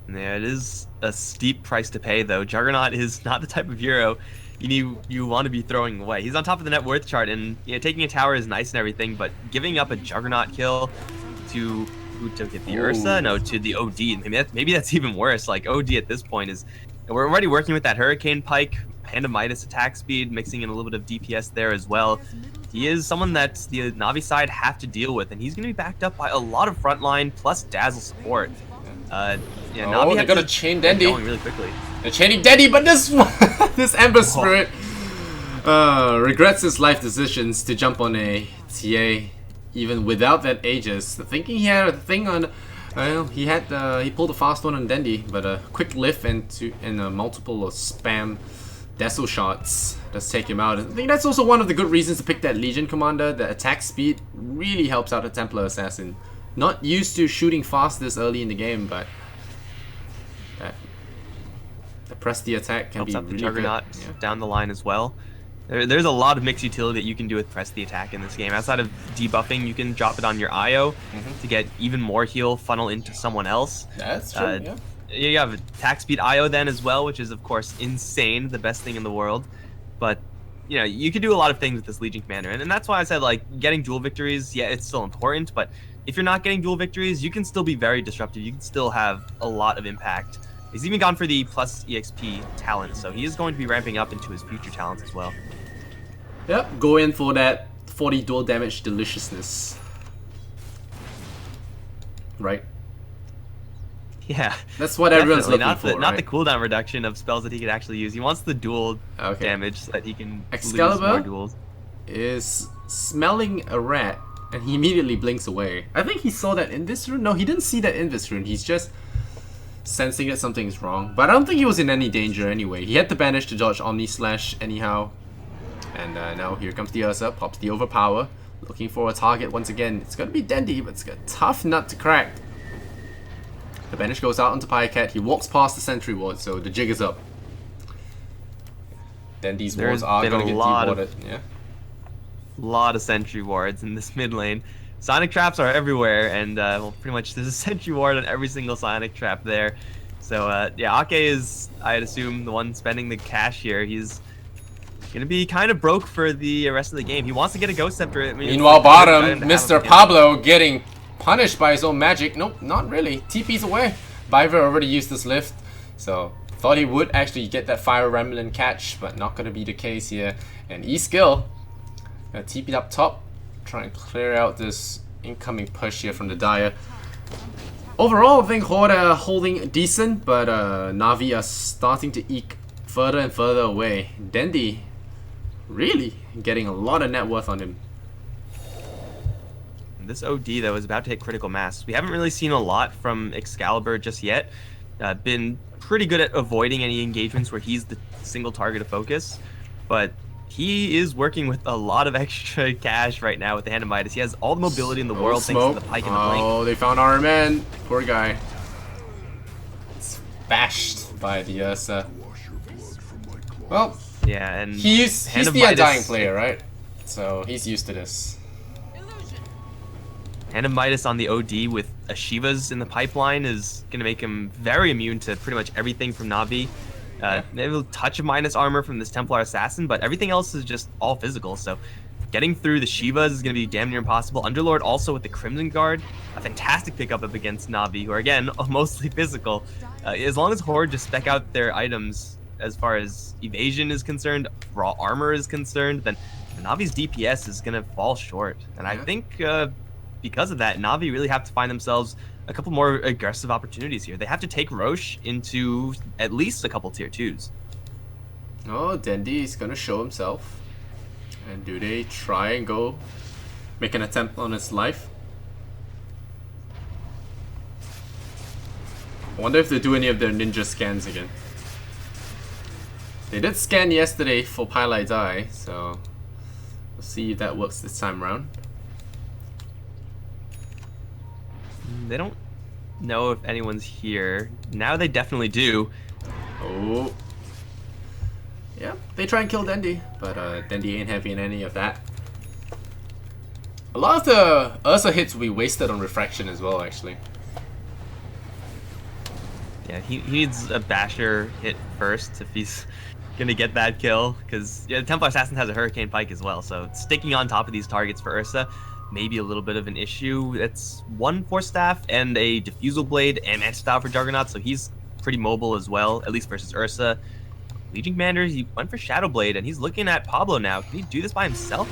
Yeah, it is a steep price to pay though. Juggernaut is not the type of hero you want to be throwing away. He's on top of the net worth chart, and taking a tower is nice and everything, but giving up a Juggernaut kill to who took it? The Ursa? No, to the OD. Maybe that's even worse. Like, OD at this point is... We're already working with that Hurricane Pike, Hand of Midas attack speed, mixing in a little bit of DPS there as well. He is someone that the NaVi side have to deal with, and he's going to be backed up by a lot of frontline plus Dazzle support. Yeah, NaVi they're gonna chain Dendi. Going really quickly. They're chaining Dendi, but this this Ember Spirit regrets his life decisions to jump on a TA even without that Aegis. Thinking he had a thing on, he pulled a fast one on Dendi, but a quick lift and a multiple of spam Deso shots does take him out. I think that's also one of the good reasons to pick that Legion Commander. The attack speed really helps out a Templar Assassin. Not used to shooting fast this early in the game, but the press the attack can helps be out the really Juggernaut good. Yeah. down the line as well. There's a lot of mixed utility that you can do with press the attack in this game. Outside of debuffing, you can drop it on your IO to get even more heal funnel into someone else. That's true, yeah. You have attack speed IO then as well, which is of course insane, the best thing in the world. But you know, you can do a lot of things with this Legion Commander, and that's why I said like getting dual victories, yeah, it's still important, but if you're not getting dual victories, you can still be very disruptive. You can still have a lot of impact. He's even gone for the plus EXP talent, so he is going to be ramping up into his future talents as well. Yep, go in for that 40 dual damage deliciousness. Right? Yeah. That's what everyone's looking not for, the, right? Not the cooldown reduction of spells that he could actually use. He wants the dual damage so that he can Excalibur lose more duels. Is smelling a rat, and he immediately blinks away. I think he saw that in this rune. No, he didn't see that in this rune. He's just sensing that something's wrong. But I don't think he was in any danger anyway. He had the banish to dodge Omni Slash anyhow. And now here comes the Ursa, pops the Overpower. Looking for a target once again. It's going to be Dendy, but it's a tough nut to crack. The banish goes out onto Pycat. He walks past the sentry ward, so the jig is up. Dendy's wards are going to get dewarded. Yeah. Lot of sentry wards in this mid lane. Sonic traps are everywhere, and well, pretty much there's a sentry ward on every single Sonic trap there. So yeah, Ake is, I'd assume, the one spending the cash here. He's gonna be kind of broke for the rest of the game. He wants to get a Ghost Scepter. I mean, meanwhile, bottom, Mr. Pablo getting punished by his own magic. Nope, not really. TP's away. Viver already used this lift, so thought he would actually get that Fire Remnant catch, but not gonna be the case here. And E-Skill TP'd up top, trying to clear out this incoming push here from the Dire. Overall, I think Horde are holding decent, but NaVi are starting to eke further and further away. Dendy really getting a lot of net worth on him. This OD though is about to hit critical mass. We haven't really seen a lot from Excalibur just yet. Been pretty good at avoiding any engagements where he's the single target of focus, but he is working with a lot of extra cash right now with the Hand of Midas. He has all the mobility in the world thanks to the Pike and the Blink. Oh, they found our man. Poor guy. It's bashed by the Ursa. Well, yeah, and he's the Undying player, right? So he's used to this. Hand of Midas on the OD with Ashivas in the pipeline is going to make him very immune to pretty much everything from NaVi. Maybe a touch of minus armor from this Templar Assassin, but everything else is just all physical. So getting through the Shivas is going to be damn near impossible. Underlord also with the Crimson Guard, a fantastic pickup up against NaVi, who are again mostly physical. As long as Horde just spec out their items as far as evasion is concerned, raw armor is concerned, then NaVi's DPS is going to fall short. And I think because of that, NaVi really have to find themselves a couple more aggressive opportunities here. They have to take Roche into at least a couple tier 2s. Oh, Dendy is gonna show himself. And do they try and go make an attempt on his life? I wonder if they do any of their ninja scans again. They did scan yesterday for Pylite Eye, so we'll see if that works this time around. They don't know if anyone's here. Now they definitely do. Oh. Yeah, they try and kill Dendy, but Dendy ain't having any of that. A lot of the Ursa hits will be wasted on Refraction as well, actually. Yeah, he needs a Basher hit first if he's gonna get that kill, because yeah, the Templar Assassin has a Hurricane Pike as well, so sticking on top of these targets for Ursa maybe a little bit of an issue. It's 1 Force Staff and a Diffusal Blade and Anti-Style for Juggernaut, so he's pretty mobile as well, at least versus Ursa. Legion Commander, he went for Shadow Blade, and he's looking at Pablo now. Can he do this by himself?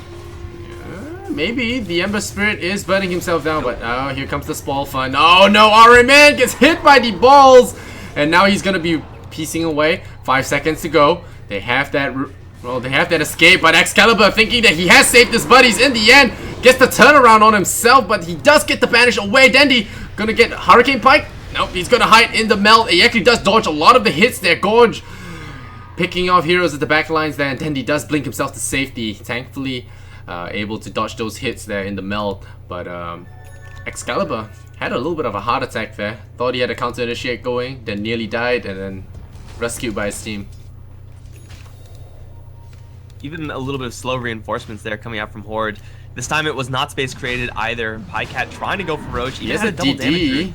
Maybe. The Ember Spirit is burning himself down, but oh, here comes the Spall Fun. Oh no, our man gets hit by the balls, and now he's gonna be piecing away. 5 seconds to go. They have that, well, they have that escape, but Excalibur, thinking that he has saved his buddies in the end, gets the turnaround on himself, but he does get the banish away. Dendy gonna get Hurricane Pike. Nope, he's gonna hide in the melt. He actually does dodge a lot of the hits there. Gorge picking off heroes at the back lines there, and Dendy does blink himself to safety. Thankfully, able to dodge those hits there in the melt, but Excalibur had a little bit of a heart attack there. Thought he had a counter initiate going, then nearly died, and then rescued by his team. even a little bit of slow reinforcements there coming out from Horde. This time it was not space created either. Pycat trying to go for Roach. He has a double damage. DD.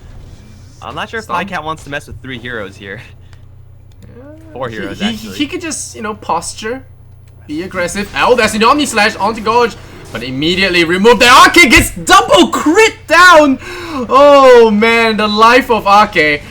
I'm not sure if Pycat wants to mess with 3 heroes here. 4 heroes, actually. He could just, you know, posture, be aggressive. Oh, there's an Omni Slash onto Gorge, but immediately remove the Arcade, gets double crit down! Oh man, the life of Arcade.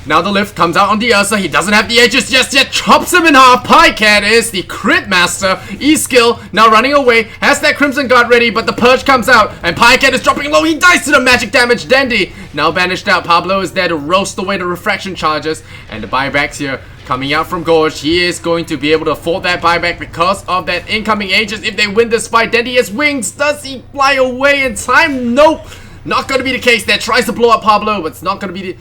Now the lift comes out on the Ursa. He doesn't have the edges just yet. Chops him in half. Pycat is the crit master. E-skill now running away. Has that Crimson Guard ready, but the Purge comes out. And Pycat is dropping low. He dies to the magic damage. Dandy now banished out. Pablo is there to roast away the refraction charges. And the buybacks here coming out from Gorge. He is going to be able to afford that buyback because of that incoming Aegis. If they win this fight, Dandy has wings. Does he fly away in time? Nope. Not going to be the case there. Tries to blow up Pablo, but it's not going to be the...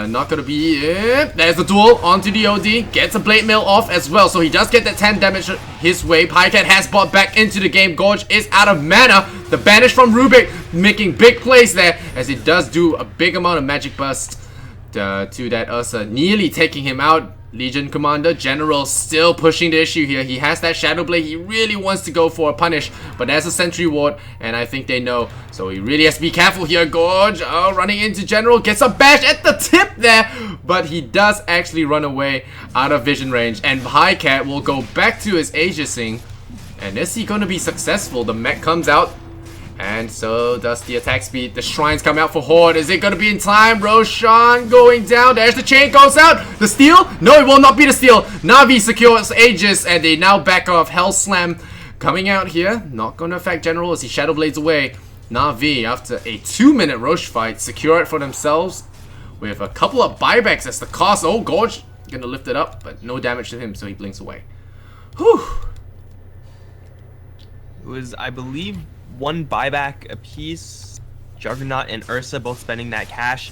not gonna be it. There's the duel onto the OD. Gets a blade mail off as well. So he does get that 10 damage his way. Pycat has bought back into the game. Gorge is out of mana. The banish from Rubik making big plays there as it does do a big amount of magic burst to that Ursa, nearly taking him out. Legion Commander General still pushing the issue here. He has that Shadow Blade. He really wants to go for a punish, but there's a Sentry Ward, and I think they know. So he really has to be careful here. Gorge, running into General, gets a bash at the tip there, but he does actually run away out of vision range. And Pycat will go back to his Aegising. And is he going to be successful? The mech comes out. And so does the attack speed. The shrines come out for Horde. Is it going to be in time? Roshan going down. There's the chain goes out. The steal? No, it will not be the steal. NaVi secures Aegis and they now back off. Hell Slam coming out here. Not going to affect General as he Shadow Blades away. NaVi, after a 2-minute Roche fight, secure it for themselves with a couple of buybacks as the cost. Oh, Gorge going to lift it up, but no damage to him, so he blinks away. Whew. It was, I believe, 1 buyback apiece. Juggernaut and Ursa both spending that cash.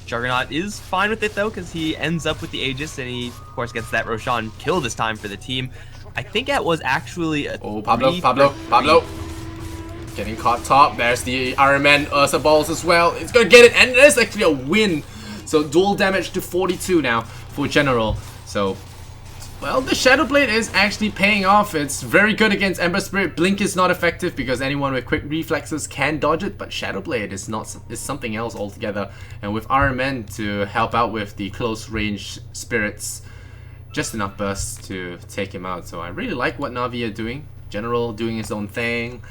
Juggernaut is fine with it though, because he ends up with the Aegis, and he of course gets that Roshan kill this time for the team. I think that was actually a Pablo getting caught top. There's the Iron Man Ursa balls as well. It's gonna get it, and it is actually a win. So dual damage to 42 now for General. So, well, the Shadow Blade is actually paying off. It's very good against Ember Spirit. Blink is not effective because anyone with quick reflexes can dodge it, but Shadow Blade is something else altogether. And with Iron Man to help out with the close range spirits, just enough bursts to take him out. So I really like what NaVi are doing. General doing his own thing,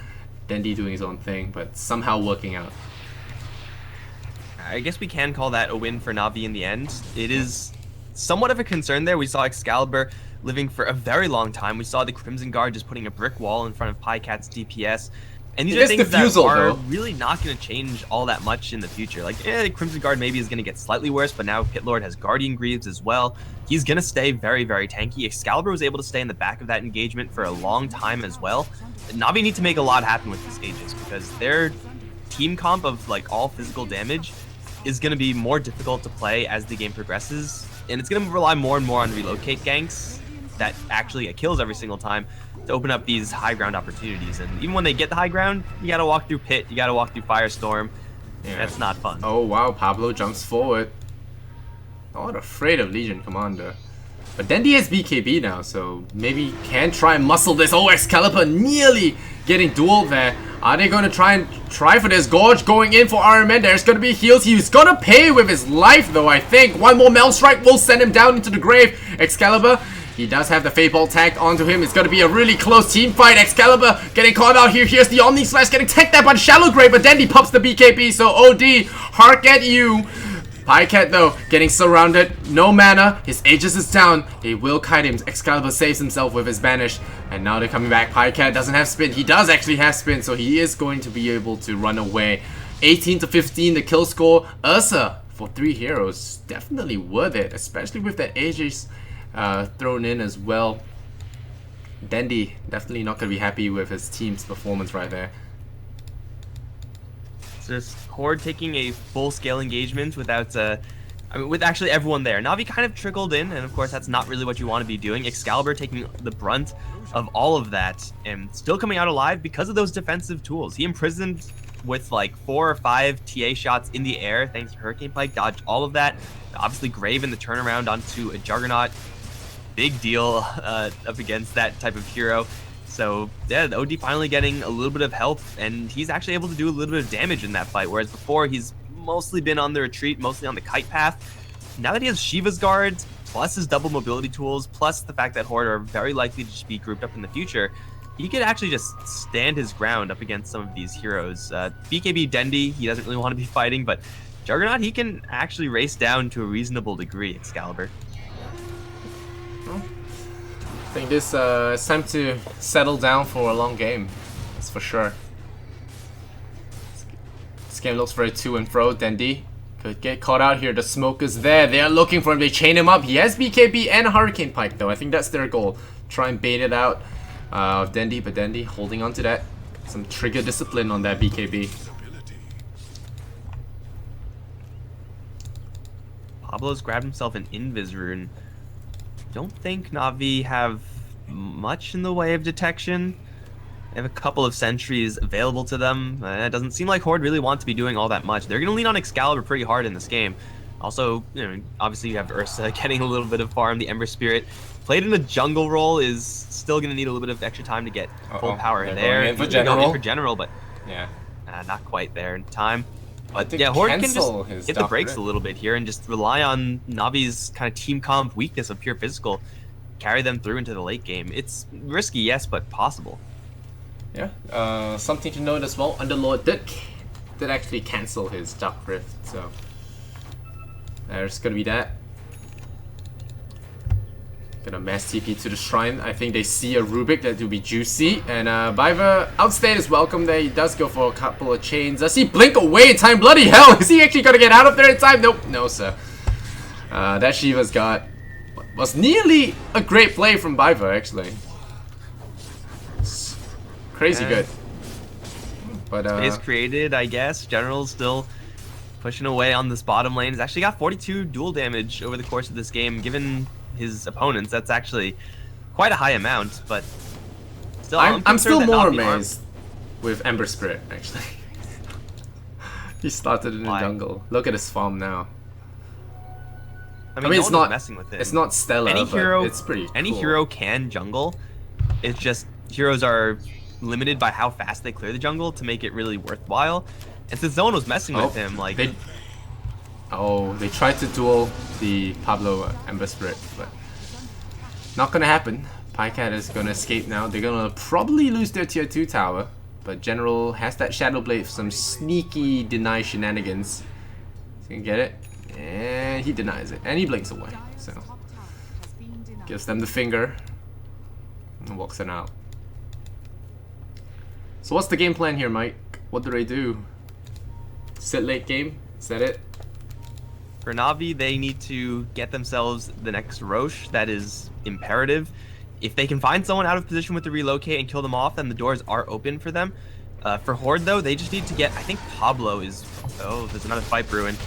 Dendy doing his own thing, but somehow working out. I guess we can call that a win for NaVi in the end. It is somewhat of a concern there. We saw Excalibur living for a very long time. We saw the Crimson Guard just putting a brick wall in front of Pycat's DPS. And these are things that are really not going to change all that much in the future. Like, the Crimson Guard maybe is going to get slightly worse, but now Pit Lord has Guardian Greaves as well. He's going to stay very, very tanky. Excalibur was able to stay in the back of that engagement for a long time as well. NaVi need to make a lot happen with these Aegis because their team comp of like all physical damage is going to be more difficult to play as the game progresses. And it's going to rely more and more on relocate ganks that actually get kills every single time to open up these high ground opportunities. And even when they get the high ground, you got to walk through Pit, you got to walk through Firestorm. Yeah. That's not fun. Oh wow, Pablo jumps forward. Not afraid of Legion Commander. But Dendy has BKB now, so maybe can try and muscle this. Oh, Excalibur nearly getting dueled there. Are they going to try for this? Gorge going in for Iron Man. There's going to be heals. He's going to pay with his life, though, I think. One more Mel Strike will send him down into the grave. Excalibur, he does have the Fate Ball tagged onto him. It's going to be a really close team fight. Excalibur getting caught out here. Here's the Omni Slash getting tagged out by the Shallow Grave, but Dandy pops the BKB, so OD, hark at you. Pycat though, getting surrounded, no mana, his Aegis is down, he will kite him, Excalibur saves himself with his banish, and now they're coming back. Pycat doesn't have spin, he does actually have spin, so he is going to be able to run away. 18 to 15 the kill score. Ursa for 3 heroes, definitely worth it, especially with that Aegis thrown in as well. Dandy definitely not going to be happy with his team's performance right there. Just Horde taking a full-scale engagement without, with actually everyone there. NaVi kind of trickled in, and of course that's not really what you want to be doing. Excalibur taking the brunt of all of that, and still coming out alive because of those defensive tools. He imprisoned with like 4 or 5 TA shots in the air, thanks to Hurricane Pike, dodged all of that. Obviously Grave in the turnaround onto a Juggernaut. big deal up against that type of hero. So yeah, the OD finally getting a little bit of health, and he's actually able to do a little bit of damage in that fight, whereas before he's mostly been on the retreat, mostly on the kite path. Now that he has Shiva's guards, plus his double mobility tools, plus the fact that Horde are very likely to just be grouped up in the future, he could actually just stand his ground up against some of these heroes. BKB Dendi, he doesn't really want to be fighting, but Juggernaut, he can actually race down to a reasonable degree, Excalibur. I think this it's time to settle down for a long game. That's for sure. This game looks very to and fro. Dendi could get caught out here. The smoke is there. They are looking for him. They chain him up. He has BKB and Hurricane Pike though. I think that's their goal. Try and bait it out of Dendi, but Dendi holding on to that. Some trigger discipline on that BKB. Pablo's grabbed himself an Invis rune. Don't think NaVi have much in the way of detection. They have a couple of sentries available to them. It doesn't seem like Horde really want to be doing all that much. They're going to lean on Excalibur pretty hard in this game. Also, you know, obviously you have Ursa getting a little bit of farm. The Ember Spirit played in a jungle role is still going to need a little bit of extra time to get full power there. Going in for general, but yeah, not quite there in time. But yeah, Horde can just hit the brakes a little bit here and just rely on Navi's kind of team comp weakness of pure physical, carry them through into the late game. It's risky, yes, but possible. Yeah, something to note as well, Underlord did actually cancel his Dark Rift, so there's gonna be that. Gonna mass TP to the shrine. I think they see a Rubik that will be juicy, and Biver outstayed is welcome there. He does go for a couple of chains. Does he blink away in time? Bloody hell! Is he actually gonna get out of there in time? Nope, no sir. That Shiva's got was nearly a great play from Biver actually. It's crazy good. But space created, I guess. General's still pushing away on this bottom lane. He's actually got 42 dual damage over the course of this game, given his opponents. That's actually quite a high amount, but still, I'm still more amazed with Ember Spirit actually. He started in the jungle. Look at his farm now. I mean it's not messing with it. It's not stellar, but it's pretty Any cool. hero can jungle. It's just heroes are limited by how fast they clear the jungle to make it really worthwhile. And since no one was messing with him, like they tried to duel the Pablo Ember Spirit, but not gonna happen. Pycat is gonna escape now. They're gonna probably lose their tier 2 tower, but General has that Shadow Blade for some sneaky deny shenanigans. He's gonna get it, and he denies it, and he blinks away. So gives them the finger and walks it out. So what's the game plan here, Mike? What do they do? Sit late game? Is that it? For NaVi, they need to get themselves the next Roche. That is imperative. If they can find someone out of position with the relocate and kill them off, then the doors are open for them. For Horde, though, they just need to get... I think Pablo is... Oh, there's another fight brewing.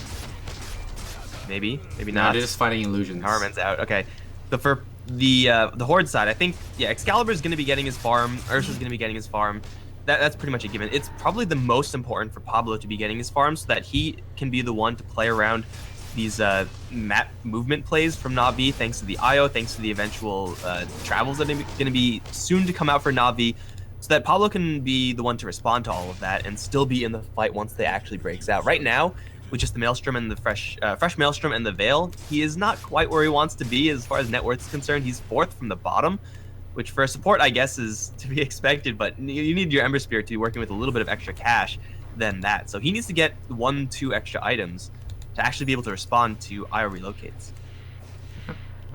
Maybe not. No, they're just fighting illusions. Powerman's out. Okay. So for the Horde side, I think, yeah, Excalibur's going to be getting his farm. Ursa's going to be getting his farm. That's pretty much a given. It's probably the most important for Pablo to be getting his farm so that he can be the one to play around these map movement plays from NaVi, thanks to the IO, thanks to the eventual travels that are going to be soon to come out for NaVi, so that Pablo can be the one to respond to all of that and still be in the fight once they actually breaks out. Right now, with just the Maelstrom and the fresh Maelstrom and the Veil, he is not quite where he wants to be as far as net worth is concerned. He's 4th from the bottom, which for a support, I guess, is to be expected, but you need your Ember Spirit to be working with a little bit of extra cash than that. So he needs to get 1-2 extra items to actually be able to respond to IO relocates.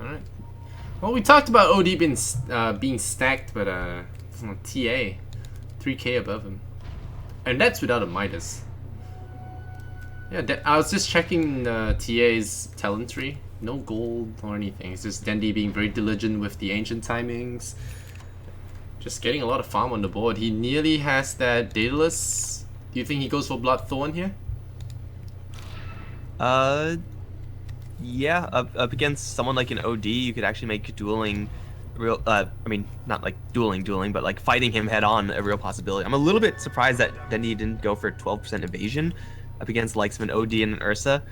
Alright. Well, we talked about OD being stacked, but TA, 3k above him. And that's without a Midas. Yeah, I was just checking TA's talent tree. No gold or anything. It's just Dendi being very diligent with the ancient timings. Just getting a lot of farm on the board. He nearly has that Daedalus. Do you think he goes for Bloodthorn here? Yeah, up against someone like an OD, you could actually make dueling real, I mean, not like dueling, but like fighting him head on a real possibility. I'm a little bit surprised that Dendi didn't go for 12% evasion up against the likes of an OD and an Ursa.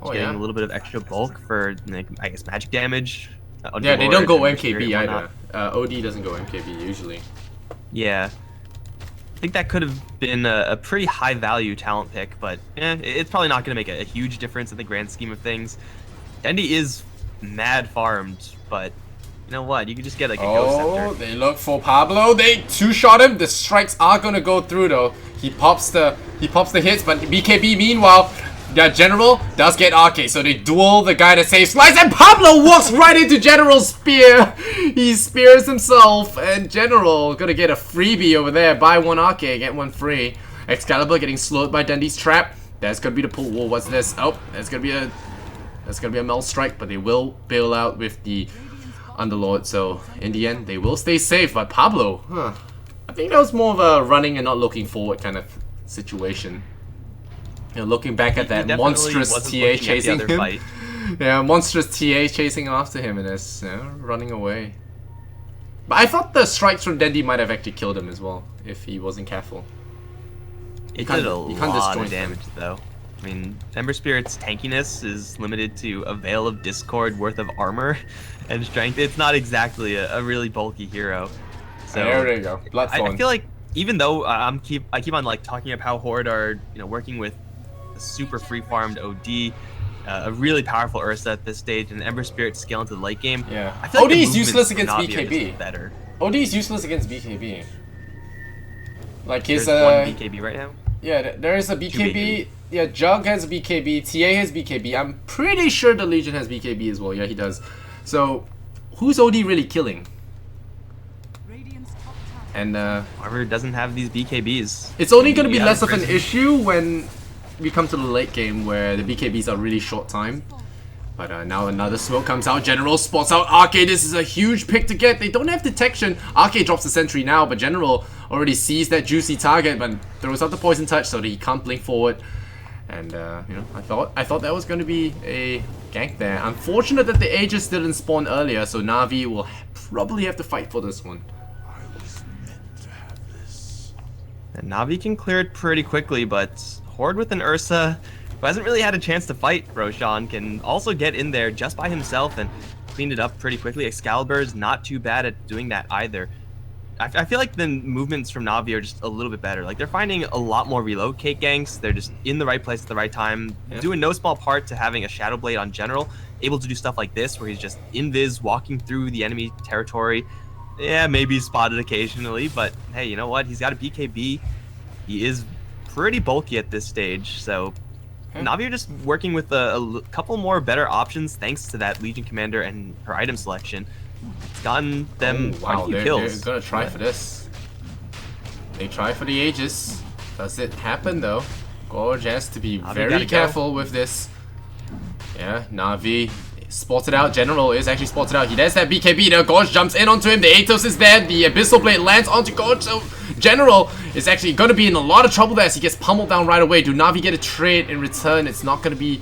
Getting a little bit of extra bulk for, like, I guess, magic damage. Yeah, they don't go and MKB Spirit and whatnot. either. OD doesn't go MKB usually. Yeah. I think that could have been a pretty high value talent pick, but it's probably not going to make a huge difference in the grand scheme of things. Dendi is mad farmed, but you know what? You could just get like a Ghost Scepter. They look for Pablo. They two-shot him. The strikes are gonna go through though. He pops the hits, but BKB meanwhile, the General does get RK, so they duel the guy that saves lives, and Pablo walks right into General's spear. He spears himself, and General gonna get a freebie over there. Buy one RK, get one free. Excalibur getting slowed by Dendi's trap. That's gonna be the pull. Whoa, what's this? Oh, that's gonna be a Mel strike, but they will bail out with the Underlord, so in the end they will stay safe. But Pablo, I think that was more of a running and not looking forward kind of situation. You know, looking back at that monstrous TA chasing him. Yeah, monstrous TA chasing after him and is running away. But I thought the strikes from Dendi might have actually killed him as well if he wasn't careful. It did a lot of damage though. I mean, Ember Spirit's tankiness is limited to a Veil of Discord worth of armor and strength. It's not exactly a really bulky hero. So there you go. I feel like even though I keep on like talking about how Horde are working with a super free farmed OD, a really powerful Ursa at this stage, and Ember Spirit scale into the late game. Yeah, I feel like OD is useless against BKB. Better. OD is useless against BKB. Like his There's one BKB right now. Yeah, there is a BKB. Yeah, Jug has BKB, TA has BKB. I'm pretty sure the Legion has BKB as well. Yeah, he does. So, who's OD really killing? And Armor doesn't have these BKBs. It's only going to be less of an issue when we come to the late game where the BKBs are really short time. But now another smoke comes out. General spots out RK. This is a huge pick to get. They don't have detection. RK drops the sentry now, but General already sees that juicy target, but throws out the poison touch so that he can't blink forward. And I thought that was going to be a gank there. Unfortunate that the Aegis didn't spawn earlier, so Navi will probably have to fight for this one. And Navi can clear it pretty quickly, but Horde with an Ursa, who hasn't really had a chance to fight Roshan, can also get in there just by himself and clean it up pretty quickly. Excalibur's not too bad at doing that either. I feel like the movements from Navi are just a little bit better. Like, they're finding a lot more relocate ganks. They're just in the right place at the right time, doing no small part to having a Shadow Blade on General, able to do stuff like this where he's just invis walking through the enemy territory. Yeah, maybe spotted occasionally, but hey, you know what? He's got a BKB. He is pretty bulky at this stage, so Navi are just working with a couple more better options thanks to that Legion Commander and her item selection. It's gotten them quite a few kills. They're gonna try for this. They try for the Aegis. Does it happen though? Gorge has to be very careful with this. Yeah, Navi spotted out. General is actually spotted out. He does that BKB now. Gorge jumps in onto him. The Atos is there. The Abyssal Blade lands onto Gorge. So General is actually going to be in a lot of trouble there as he gets pummeled down right away. Do Navi get a trade in return? It's not going to be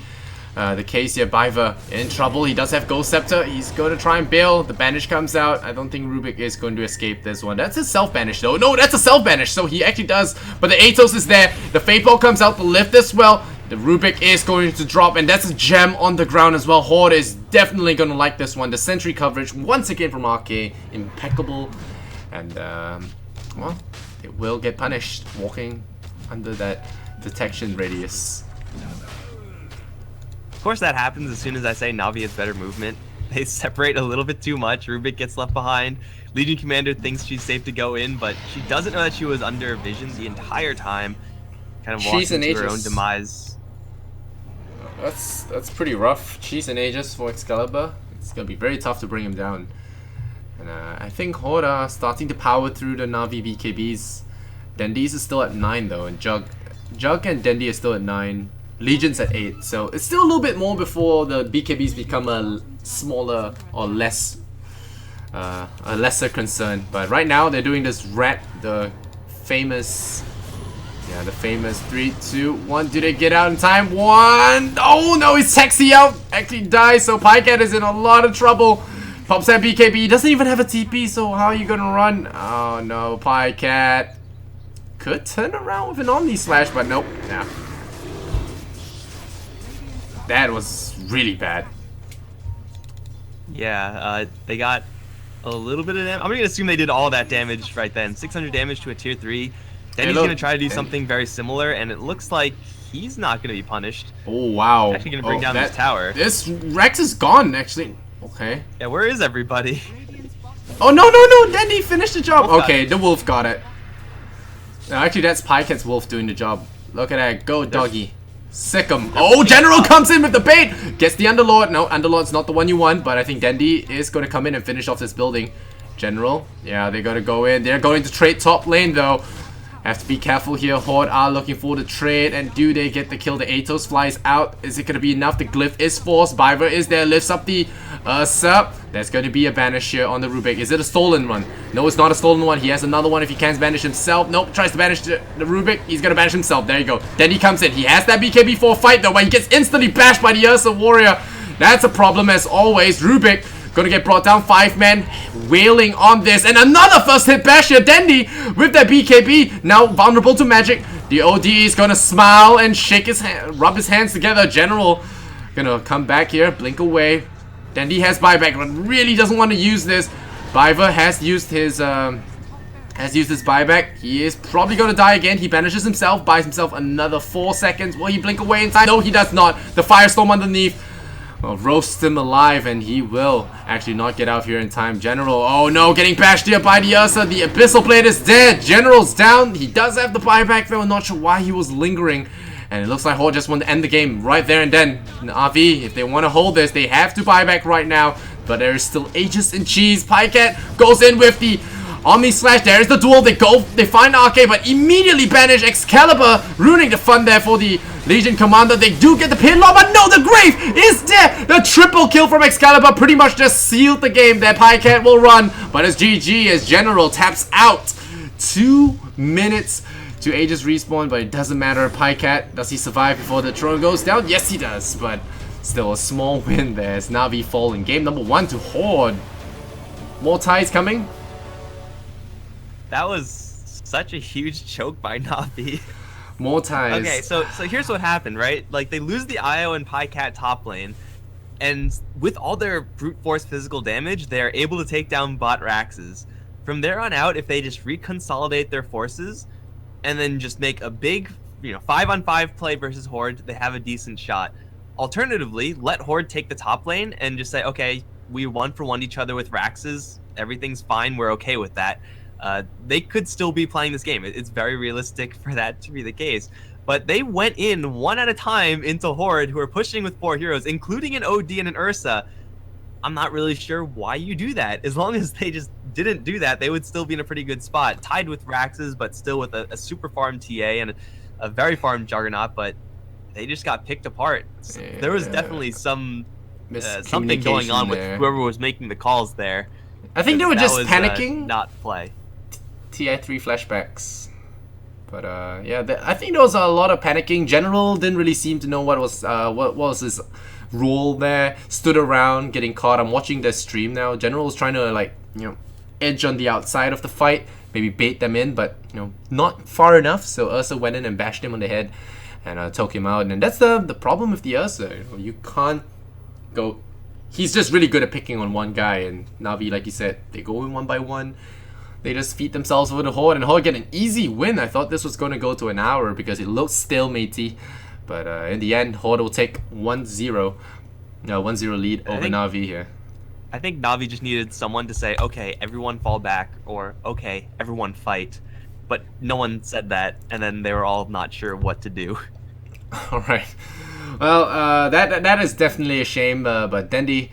the case here. Biver in trouble. He does have Ghost Scepter. He's going to try and bail. The banish comes out. I don't think Rubik is going to escape this one. That's a self-banish though. No, that's a self-banish. So he actually does. But the Atos is there. The Fate Ball comes out. The lift as well. The Rubik is going to drop, and that's a gem on the ground as well. Horde is definitely going to like this one. The sentry coverage, once again from RK, impeccable. And, well, it will get punished walking under that detection radius. Of course that happens as soon as I say Navi has better movement. They separate a little bit too much. Rubik gets left behind. Legion Commander thinks she's safe to go in, but she doesn't know that she was under vision the entire time. Kind of walks into her own demise. That's pretty rough. Cheese and Aegis for Excalibur. It's gonna be very tough to bring him down. And I think Horde are starting to power through the Navi BKBs. Dendi's is still at 9 though, and Jug and Dendi are still at 9. Legion's at 8, so it's still a little bit more before the BKBs become a smaller or less, a lesser concern. But right now they're doing this the famous 3, 2, 1. Do they get out in time? 1. Oh no, he's Taxi out. Actually dies, so Pycat is in a lot of trouble. Pops that BKB. He doesn't even have a TP, so how are you gonna run? Oh no, Pycat could turn around with an Omni Slash, but nope. Nah. That was really bad. Yeah, they got a little bit of damage. I'm gonna assume they did all that damage right then. 600 damage to a tier 3. Denny's look, gonna try to do Denny. something very similar, and it looks like he's not gonna be punished. Oh, wow. He's actually gonna bring down this tower. This Rex is gone, actually. Okay. Yeah, where is everybody? Oh, no, Denny finished the job. Wolf Okay, the wolf got it. No, actually, that's Pycat's wolf doing the job. Look at that. Go, doggy. Sick 'em. Oh, General comes in with the bait. Gets the Underlord. No, Underlord's not the one you want, but I think Dendy is going to come in and finish off this building. General. Yeah, they're going to go in. They're going to trade top lane, though. Have to be careful here. Horde are looking for the trade, and do they get the kill? The Atos flies out. Is it going to be enough? The glyph is forced. Biver is there, lifts up the sub. There's going to be a banish here on the Rubik. Is it a stolen one? No, it's not a stolen one. He has another one if he can't banish himself. Nope, tries to banish the Rubik. He's going to banish himself. There you go. Then he comes in. He has that BKB4 fight, though, but he gets instantly bashed by the Ursa Warrior. That's a problem, as always. Rubik gonna get brought down. 5 men wailing on this, and another first hit bash here. Dendy with that BKB, now vulnerable to magic. The OD is gonna smile and shake his hand, rub his hands together. General gonna come back here, blink away. Dendy has buyback, but really doesn't want to use this. Biver has used his buyback. He is probably gonna die again. He banishes himself, buys himself another 4 seconds. Will he blink away in time? No, he does not. The firestorm underneath roast him alive, and he will actually not get out here in time. General, oh no, getting bashed here by the Ursa. The Abyssal Blade is dead. General's down. He does have the buyback, though. I'm not sure why he was lingering. And it looks like Horde just wanted to end the game right there and then. NaVi, if they want to hold this, they have to buy back right now. But there is still ages in cheese. Pycat goes in with the Omni Slash. There's the duel. They find RK, but immediately banish Excalibur, ruining the fun there for the Legion Commander. They do get the pin lock, but no, the Grave is dead. The triple kill from Excalibur pretty much just sealed the game there. Pycat will run, but it's GG as General taps out. 2 minutes to Aegis respawn, but it doesn't matter. Pycat, does he survive before the throne goes down? Yes, he does, but still a small win there as NaVi fall in game number 1 to Horde. More ties coming. That was such a huge choke by NaVi. More ties. Okay, so here's what happened, right? Like, they lose the IO and Pycat top lane, and with all their brute force physical damage, they're able to take down bot Raxes. From there on out, if they just reconsolidate their forces, and then just make a big, 5-on-5 play versus Horde, they have a decent shot. Alternatively, let Horde take the top lane and just say, okay, we 1-for-1 each other with Raxes, everything's fine, we're okay with that. They could still be playing this game. It's very realistic for that to be the case. But they went in one at a time into Horde, who are pushing with 4 heroes, including an OD and an Ursa. I'm not really sure why you do that. As long as they just didn't do that, they would still be in a pretty good spot. Tied with Raxes, but still with a super farm TA and a very farm Juggernaut, but they just got picked apart. So there was definitely something going on with whoever was making the calls there. I think they were just panicking. Not play. TI3 flashbacks. But yeah, I think there was a lot of panicking. General didn't really seem to know what was his role there. Stood around getting caught. I'm watching their stream now. General was trying to edge on the outside of the fight, maybe bait them in, but not far enough. So Ursa went in and bashed him on the head and took him out. And that's the problem with the Ursa. You can't go. He's just really good at picking on one guy, and NaVi, like you said, they go in one by one. They just feed themselves over the Horde, and Horde get an easy win. I thought this was going to go to an hour because it looked stalematey. But in the end, Horde will take 1-0 lead over NaVi here. I think NaVi just needed someone to say, okay, everyone fall back, or okay, everyone fight. But no one said that, and then they were all not sure what to do. Alright. Well, that is definitely a shame, but Dendy,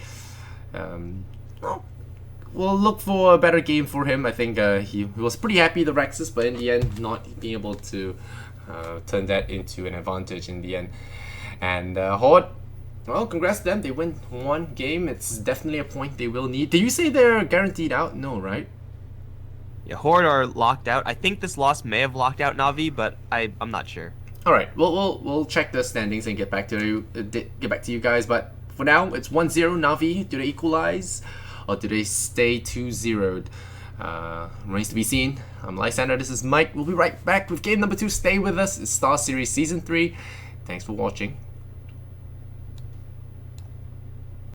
we'll look for a better game for him. I think he was pretty happy the Rexes, but in the end, not being able to turn that into an advantage in the end. And Horde, well, congrats to them. They win 1 game. It's definitely a point they will need. Did you say they're guaranteed out? No, right? Yeah, Horde are locked out. I think this loss may have locked out NaVi, but I'm not sure. All right, we'll check the standings and get back to you guys. But for now, it's 1-0 NaVi. Do they equalize, or do they stay 2-0'd? Remains to be seen. I'm Lysander. This is Mike. We'll be right back with game number 2. Stay with us. It's Star Series Season 3. Thanks for watching.